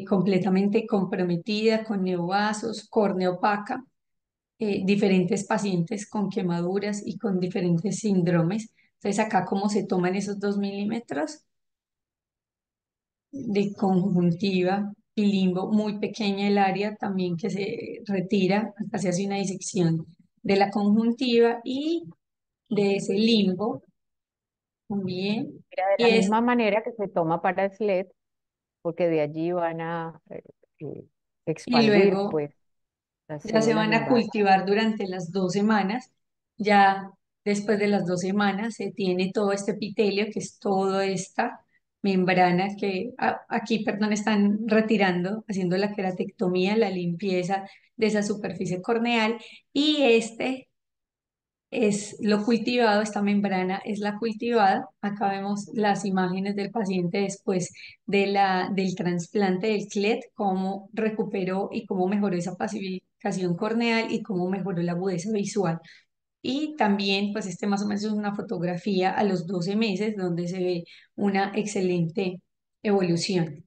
Speaker 2: completamente comprometida con neovasos, córnea opaca, diferentes pacientes con quemaduras y con diferentes síndromes. Entonces acá cómo se toman esos 2 milímetros de conjuntiva y limbo, muy pequeña el área también que se retira, acá se hace una disección de la conjuntiva y de ese limbo también.
Speaker 1: Mira, de
Speaker 2: Y,
Speaker 1: la
Speaker 2: es,
Speaker 1: misma manera que se toma para SLED, porque de allí van a eh,
Speaker 2: y
Speaker 1: expandir
Speaker 2: luego
Speaker 1: pues las
Speaker 2: ya se
Speaker 1: células
Speaker 2: van a
Speaker 1: limbares.
Speaker 2: cultivar durante las 2 semanas. Ya después de las 2 semanas se tiene todo este epitelio, que es toda esta membrana que aquí, perdón, están retirando, haciendo la queratectomía, la limpieza de esa superficie corneal. Y este es lo cultivado, esta membrana es la cultivada. Acá vemos las imágenes del paciente después del trasplante del CLET, cómo recuperó y cómo mejoró esa pacificación corneal y cómo mejoró la agudeza visual. Y también, pues este más o menos es una fotografía a los 12 meses donde se ve una excelente evolución.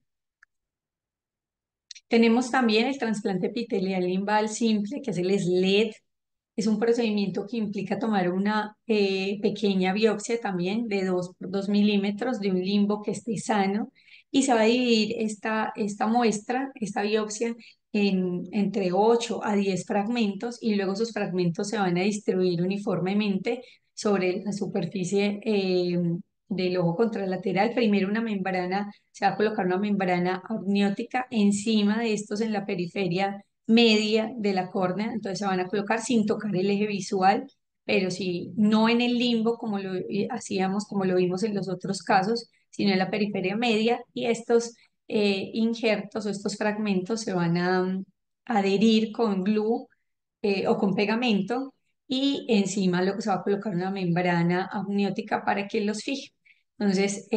Speaker 2: Tenemos también el trasplante epitelial limbal simple, que es el SLED. Es un procedimiento que implica tomar una pequeña biopsia también de 2 por 2 milímetros de un limbo que esté sano, y se va a dividir esta muestra, esta biopsia, entre 8 a 10 fragmentos, y luego esos fragmentos se van a distribuir uniformemente sobre la superficie del ojo contralateral. Primero se va a colocar una membrana amniótica encima de estos en la periferia media de la córnea, entonces se van a colocar sin tocar el eje visual, pero sí, no en el limbo como lo hacíamos, como lo vimos en los otros casos, sino en la periferia media, y estos injertos o estos fragmentos se van a adherir con glue o con pegamento, y encima luego se va a colocar una membrana amniótica para que los fije. Entonces,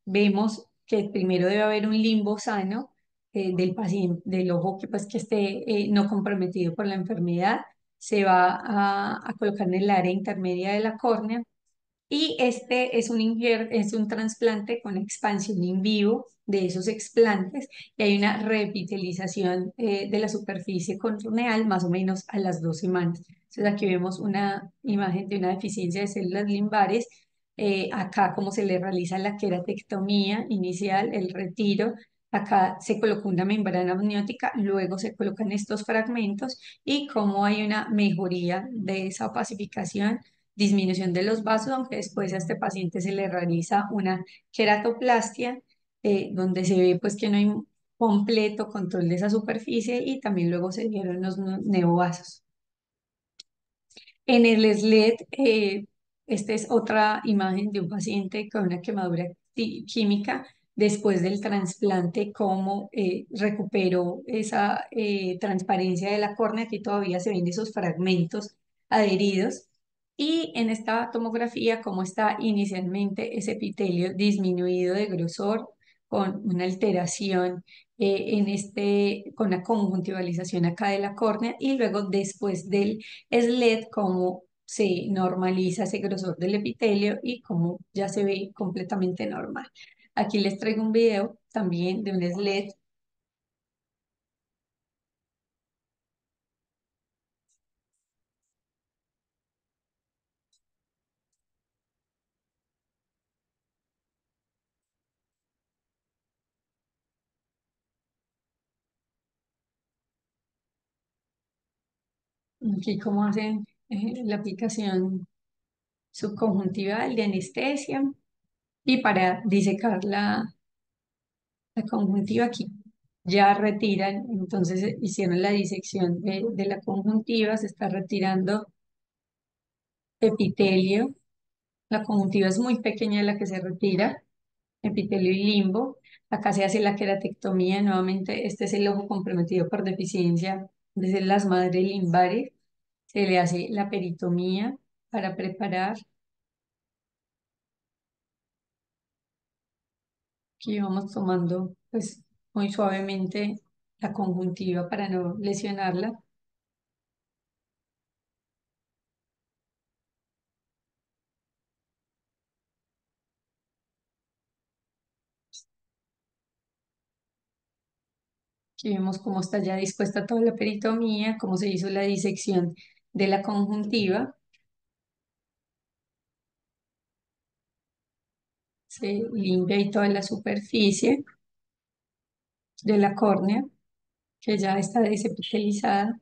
Speaker 2: vemos que primero debe haber un limbo sano del paciente, del ojo que, pues, que esté no comprometido por la enfermedad. Se va a colocar en el área intermedia de la córnea, y este es un trasplante con expansión in vivo de esos explantes, y hay una revitalización de la superficie corneal más o menos a las 2 semanas. Entonces aquí vemos una imagen de una deficiencia de células limbares. Acá como se le realiza la queratectomía inicial, el retiro. Acá se colocó una membrana amniótica, luego se colocan estos fragmentos, y como hay una mejoría de esa pacificación, disminución de los vasos, aunque después a este paciente se le realiza una queratoplastia, donde se ve pues que no hay un completo control de esa superficie, y también luego se dieron los neovasos. En el SLED Esta es otra imagen de un paciente con una quemadura química después del trasplante, cómo recuperó esa transparencia de la córnea. Aquí todavía se ven esos fragmentos adheridos. Y en esta tomografía, cómo está inicialmente ese epitelio disminuido de grosor con una alteración con la conjuntivalización acá de la córnea, y luego después del SLED, cómo se normaliza ese grosor del epitelio y cómo ya se ve completamente normal. Aquí les traigo un video también de un SLED. Aquí cómo hacen la aplicación subconjuntival de anestesia, y para disecar la conjuntiva aquí ya retiran. Entonces hicieron la disección de la conjuntiva, se está retirando epitelio. La conjuntiva es muy pequeña la que se retira, epitelio y limbo. Acá se hace la queratectomía. Nuevamente, este es el ojo comprometido por deficiencia de células madre limbares. Se le hace la peritomía para preparar. Aquí vamos tomando pues muy suavemente la conjuntiva para no lesionarla. Aquí vemos cómo está ya dispuesta toda la peritomía, cómo se hizo la disección de la conjuntiva. Se limpia ahí toda la superficie de la córnea, que ya está desepitelizada.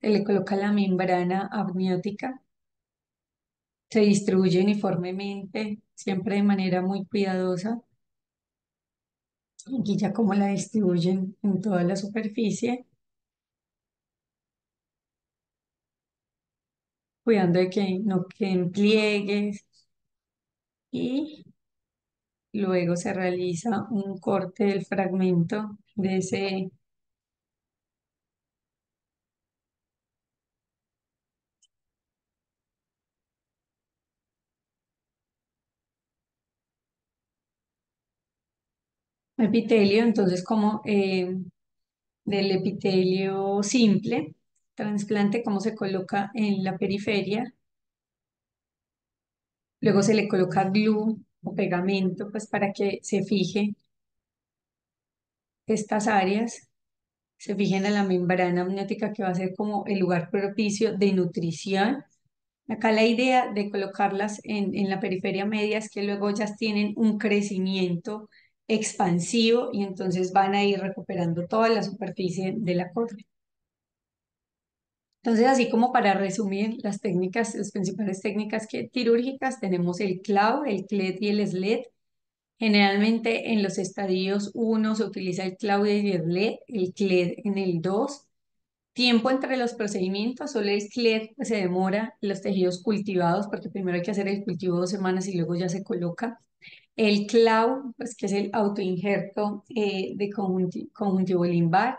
Speaker 2: Se le coloca la membrana amniótica. Se distribuye uniformemente, siempre de manera muy cuidadosa. Aquí ya como la distribuyen en toda la superficie, cuidando de que no queden pliegues, y luego se realiza un corte del fragmento de ese epitelio. Entonces, como del epitelio simple, trasplante, cómo se coloca en la periferia, luego se le coloca glue o pegamento, pues para que se fije estas áreas, se fijen en la membrana amniótica, que va a ser como el lugar propicio de nutrición. Acá la idea de colocarlas en la periferia media es que luego ellas tienen un crecimiento expansivo y entonces van a ir recuperando toda la superficie de la córnea. Entonces, así como para resumir las técnicas, las principales técnicas quirúrgicas, tenemos el CLAW, el CLED y el SLED. Generalmente en los estadios 1 se utiliza el CLAW y el CLED en el 2. Tiempo entre los procedimientos: solo el CLED pues, se demora los tejidos cultivados, porque primero hay que hacer el cultivo 2 semanas y luego ya se coloca. El CLAU, pues, que es el autoinjerto de conjuntivo limbar,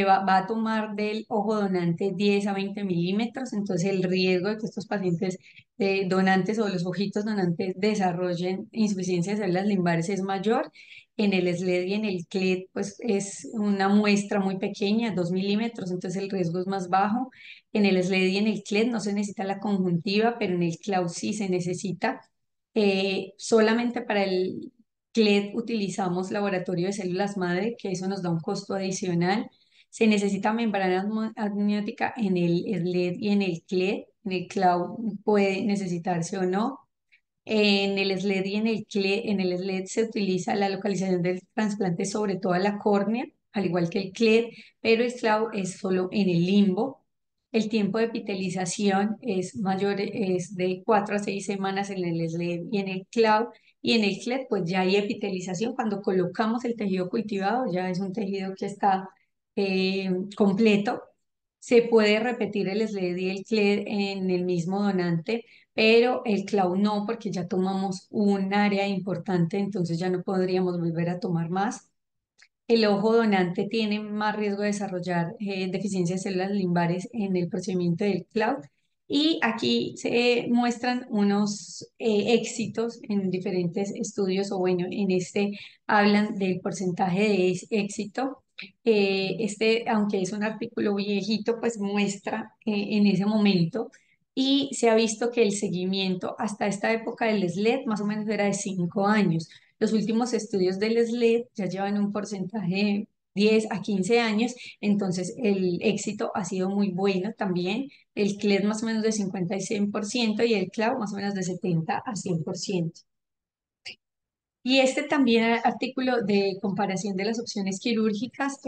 Speaker 2: va a tomar del ojo donante 10 a 20 milímetros. Entonces el riesgo de que estos pacientes donantes o los ojitos donantes desarrollen insuficiencia de células limbares es mayor. En el SLED y en el CLED, pues es una muestra muy pequeña, 2 milímetros, entonces el riesgo es más bajo. En el SLED y en el CLED no se necesita la conjuntiva, pero en el CLAU sí se necesita. Solamente para el CLED utilizamos laboratorio de células madre, que eso nos da un costo adicional. Se necesita membrana amniótica en el SLED y en el CLED. En el CLAU puede necesitarse o no. En el SLED y en el SLED se utiliza la localización del trasplante sobre toda la córnea, al igual que el CLED, pero el CLAU es solo en el limbo. El tiempo de epitelización es mayor, es de 4 a 6 semanas en el SLED y en el CLAU. Y en el CLED, pues ya hay epitelización. Cuando colocamos el tejido cultivado, ya es un tejido que está completo. Se puede repetir el SLED y el CLED en el mismo donante, pero el CLAU no, porque ya tomamos un área importante, entonces ya no podríamos volver a tomar más. El ojo donante tiene más riesgo de desarrollar deficiencia de células limbares en el procedimiento del CLAUD. Y aquí se muestran unos éxitos en diferentes estudios, o bueno, en este hablan del porcentaje de éxito. Aunque es un artículo viejito, pues muestra en ese momento y se ha visto que el seguimiento hasta esta época del SLED más o menos era de 5 años. Los últimos estudios del SLED ya llevan un porcentaje de 10 a 15 años, entonces el éxito ha sido muy bueno también. El CLED más o menos de 50 y 100% y el CLAU más o menos de 70 a 100%. Y este también artículo de comparación de las opciones quirúrgicas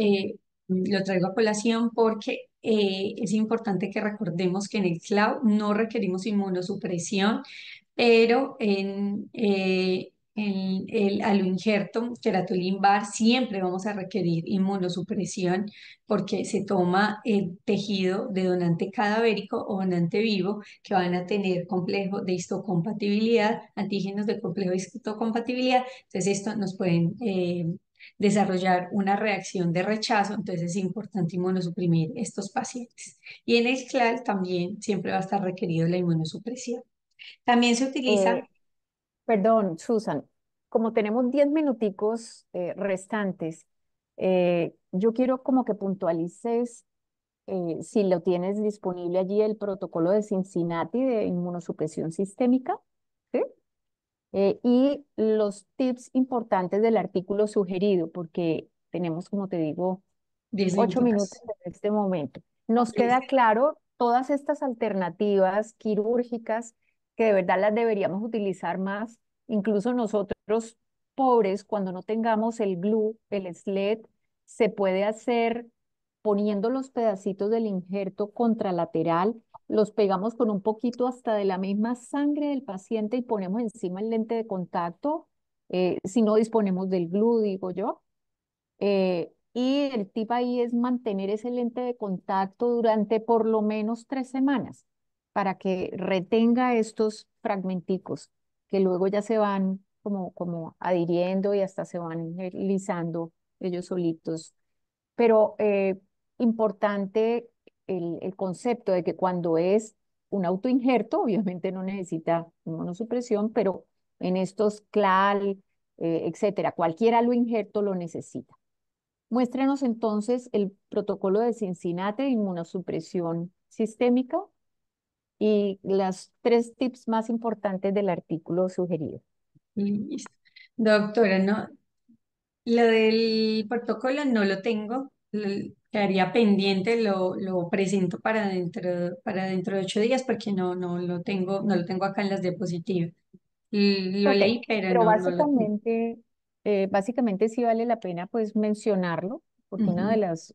Speaker 2: lo traigo a colación porque es importante que recordemos que en el CLAU no requerimos inmunosupresión, pero en el aloinjerto keratolimbar siempre vamos a requerir inmunosupresión porque se toma el tejido de donante cadavérico o donante vivo que van a tener complejo de histocompatibilidad, antígenos de complejo de histocompatibilidad. Entonces, esto nos pueden desarrollar una reacción de rechazo, entonces es importante inmunosuprimir estos pacientes. Y en el CLAL también siempre va a estar requerido la inmunosupresión. También se
Speaker 1: Eh,
Speaker 2: utiliza,
Speaker 1: Perdón, Susan, como tenemos 10 minuticos restantes, yo quiero como que puntualices si lo tienes disponible allí el protocolo de Cincinnati de inmunosupresión sistémica, ¿sí? Y los tips importantes del artículo sugerido, porque tenemos, como te digo,
Speaker 2: 10
Speaker 1: 8 minutos
Speaker 2: minutos.
Speaker 1: en este momento. Nos queda
Speaker 2: Listo.
Speaker 1: claro todas estas alternativas quirúrgicas que de verdad las deberíamos utilizar más, incluso nosotros pobres, cuando no tengamos el glue, el SLED, se puede hacer poniendo los pedacitos del injerto contralateral, los pegamos con un poquito hasta de la misma sangre del paciente y ponemos encima el lente de contacto, si no disponemos del glue, digo yo. Y el tip ahí es mantener ese lente de contacto durante por lo menos 3 semanas para que retenga estos fragmenticos que luego ya se van como adhiriendo y hasta se van lisando ellos solitos. Pero importante el concepto de que cuando es un autoinjerto, obviamente no necesita inmunosupresión, pero en estos CLAL, etcétera, cualquier aloinjerto lo necesita. Muéstrenos entonces el protocolo de Cincinnati de inmunosupresión sistémica y las 3 tips más importantes del artículo sugerido.
Speaker 2: Listo. Doctora, no, lo del protocolo no lo tengo, quedaría pendiente, lo presento para dentro de 8 días porque no lo tengo acá en las diapositivas. Lo
Speaker 1: Ok,
Speaker 2: leí, pero
Speaker 1: pero
Speaker 2: no lo tengo.
Speaker 1: básicamente sí vale la pena pues mencionarlo, porque una de
Speaker 2: Ujú.
Speaker 1: las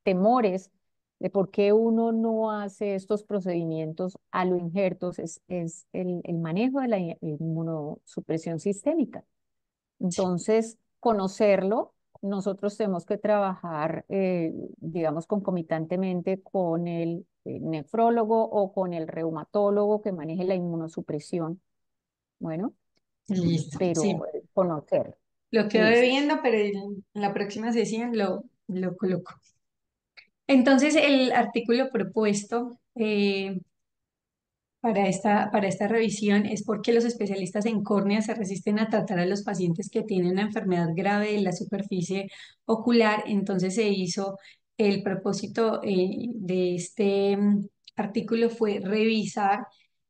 Speaker 1: temores de por qué uno no hace estos procedimientos a lo injertos es el manejo de la inmunosupresión sistémica. Entonces, conocerlo, nosotros tenemos que trabajar, digamos, concomitantemente con el nefrólogo o con el reumatólogo que maneje la inmunosupresión. Bueno,
Speaker 2: Listo, sí.
Speaker 1: pero conocer.
Speaker 2: Lo quedo
Speaker 1: Listo.
Speaker 2: debiendo, pero en la próxima sesión lo coloco. Entonces, el artículo propuesto para esta revisión es porque los especialistas en córnea se resisten a tratar a los pacientes que tienen una enfermedad grave de la superficie ocular. Entonces se hizo el propósito de este artículo fue revisar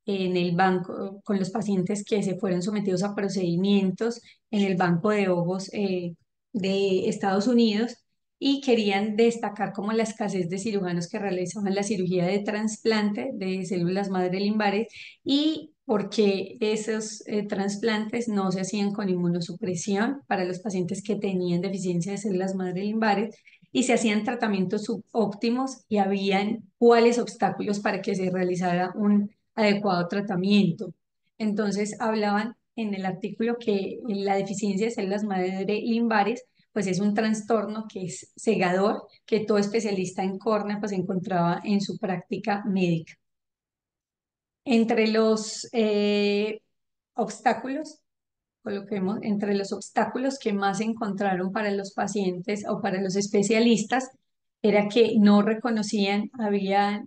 Speaker 2: en el banco con los pacientes que se fueron sometidos a procedimientos en el Banco de Ojos de Estados Unidos y querían destacar como la escasez de cirujanos que realizaban la cirugía de trasplante de células madre limbares y porque esos trasplantes no se hacían con inmunosupresión para los pacientes que tenían deficiencia de células madre limbares y se hacían tratamientos subóptimos y habían cuáles obstáculos para que se realizara un adecuado tratamiento. Entonces hablaban en el artículo que la deficiencia de células madre limbares pues es un trastorno que es cegador, que todo especialista en córnea pues encontraba en su práctica médica. Entre los obstáculos, coloquemos, entre los obstáculos que más encontraron para los pacientes o para los especialistas, era que no reconocían, había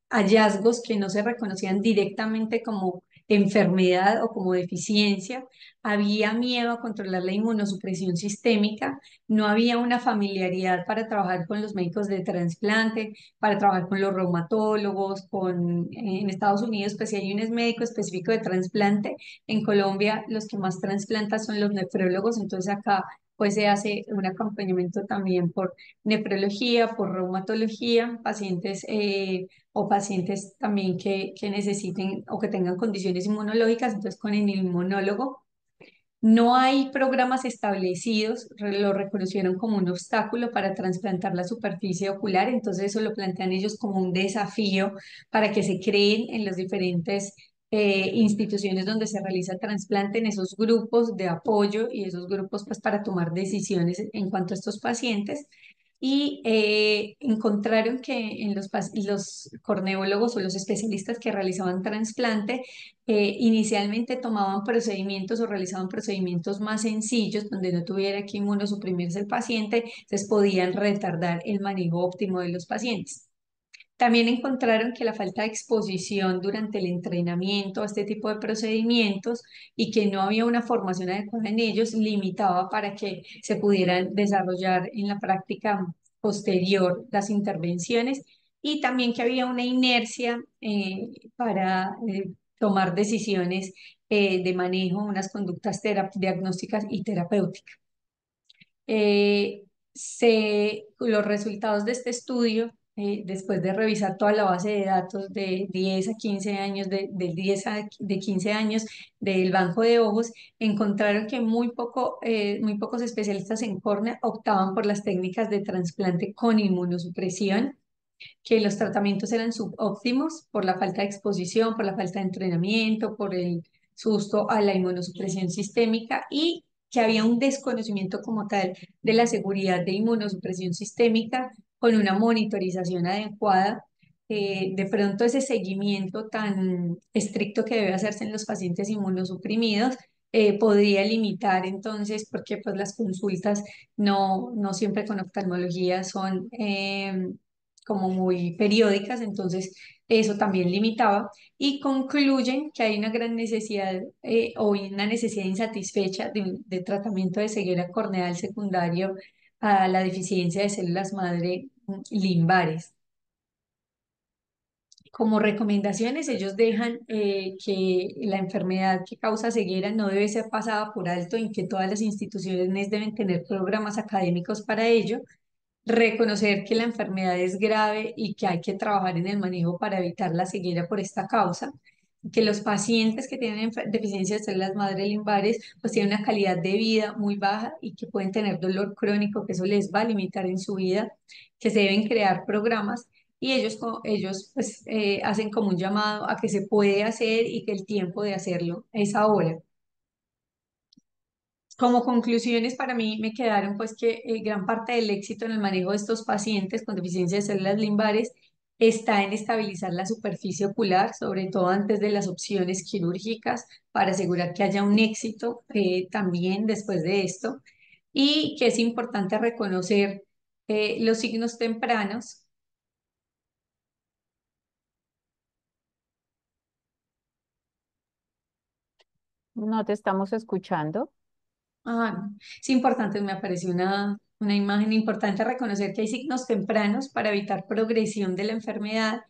Speaker 2: hallazgos que no se reconocían directamente como enfermedad o como deficiencia, había miedo a controlar la inmunosupresión sistémica, no había una familiaridad para trabajar con los médicos de trasplante, para trabajar con los reumatólogos, en Estados Unidos pues sí hay un médico específico de trasplante. En Colombia los que más trasplantan son los nefrólogos, entonces acá pues se hace un acompañamiento también por nefrología, por reumatología, pacientes o pacientes también que necesiten o que tengan condiciones inmunológicas, entonces con el inmunólogo. No hay programas establecidos, lo reconocieron como un obstáculo para trasplantar la superficie ocular, entonces eso lo plantean ellos como un desafío para que se creen en las diferentes instituciones donde se realiza el trasplante, en esos grupos de apoyo y esos grupos pues para tomar decisiones en cuanto a estos pacientes. Y encontraron que en los corneólogos o los especialistas que realizaban trasplante, inicialmente tomaban procedimientos o realizaban procedimientos más sencillos donde no tuviera que inmunosuprimirse el paciente, entonces podían retardar el manejo óptimo de los pacientes. También encontraron que la falta de exposición durante el entrenamiento a este tipo de procedimientos y que no había una formación adecuada en ellos limitaba para que se pudieran desarrollar en la práctica posterior las intervenciones y también que había una inercia para tomar decisiones de manejo, unas conductas diagnósticas y terapéuticas. Eh, los resultados de este estudio, después de revisar toda la base de datos de 10 a 15 años, de 15 años del banco de ojos, encontraron que muy pocos especialistas en córnea optaban por las técnicas de trasplante con inmunosupresión, que los tratamientos eran subóptimos por la falta de exposición, por la falta de entrenamiento, por el susto a la inmunosupresión sistémica y que había un desconocimiento como tal de la seguridad de inmunosupresión sistémica con una monitorización adecuada. De pronto ese seguimiento tan estricto que debe hacerse en los pacientes inmunosuprimidos podría limitar entonces, porque pues las consultas no siempre con oftalmología son como muy periódicas, entonces eso también limitaba y concluyen que hay una gran necesidad o una necesidad insatisfecha de tratamiento de ceguera corneal secundario a la deficiencia de células madre limbares. Como recomendaciones, ellos dejan que la enfermedad que causa ceguera no debe ser pasada por alto y que todas las instituciones deben tener programas académicos para ello, reconocer que la enfermedad es grave y que hay que trabajar en el manejo para evitar la ceguera por esta causa, que los pacientes que tienen deficiencia de células madre limbares pues tienen una calidad de vida muy baja y que pueden tener dolor crónico, que eso les va a limitar en su vida, que se deben crear programas y ellos pues hacen como un llamado a que se puede hacer y que el tiempo de hacerlo es ahora. Como conclusiones para mí me quedaron pues que gran parte del éxito en el manejo de estos pacientes con deficiencia de células limbares está en estabilizar la superficie ocular, sobre todo antes de las opciones quirúrgicas, para asegurar que haya un éxito también después de esto, y que es importante reconocer los signos tempranos.
Speaker 1: No te estamos escuchando.
Speaker 2: Ah, es importante, me apareció una imagen importante reconocer que hay signos tempranos para evitar progresión de la enfermedad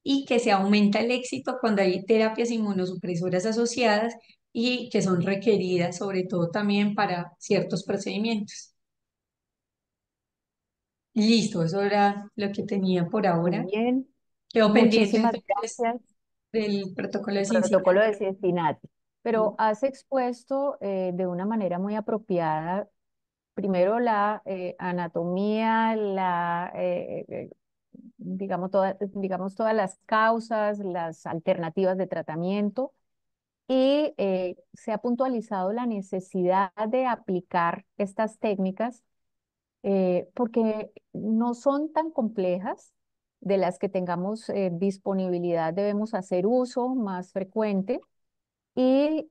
Speaker 2: y que se aumenta el éxito cuando hay terapias inmunosupresoras asociadas y que son requeridas sobre todo también para ciertos procedimientos. Listo, eso era lo que tenía por
Speaker 1: Muy
Speaker 2: ahora.
Speaker 1: bien.
Speaker 2: Quedo pendiente
Speaker 1: Muchísimas
Speaker 2: entonces
Speaker 1: gracias.
Speaker 2: del protocolo
Speaker 1: El
Speaker 2: de
Speaker 1: protocolo
Speaker 2: Cincinnati.
Speaker 1: de Cincinnati. Pero has expuesto de una manera muy apropiada, primero la anatomía, digamos, todas las causas, las alternativas de tratamiento y se ha puntualizado la necesidad de aplicar estas técnicas porque no son tan complejas, de las que tengamos disponibilidad debemos hacer uso más frecuente y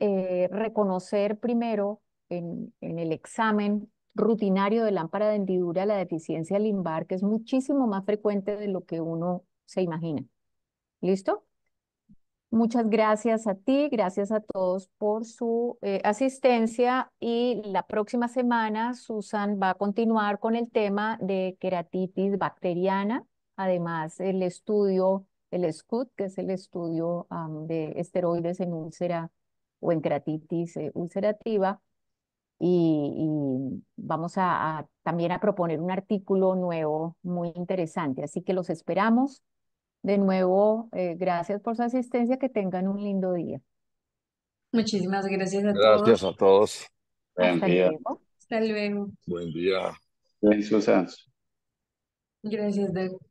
Speaker 1: reconocer primero en el examen rutinario de lámpara de hendidura la deficiencia limbar, que es muchísimo más frecuente de lo que uno se imagina. ¿Listo? Muchas gracias a ti, gracias a todos por su asistencia y la próxima semana Susan va a continuar con el tema de queratitis bacteriana, además el estudio, el SCUT, que es el estudio de esteroides en úlcera o en queratitis ulcerativa y vamos también a proponer un artículo nuevo muy interesante, así que los esperamos. De nuevo, gracias por su asistencia, que tengan un lindo día.
Speaker 2: Muchísimas gracias a
Speaker 3: Gracias
Speaker 2: todos.
Speaker 3: a todos.
Speaker 4: Buen
Speaker 1: Hasta
Speaker 4: día.
Speaker 1: luego.
Speaker 2: Hasta luego.
Speaker 3: Buen día.
Speaker 4: Bien, Susan.
Speaker 2: Gracias, Doug.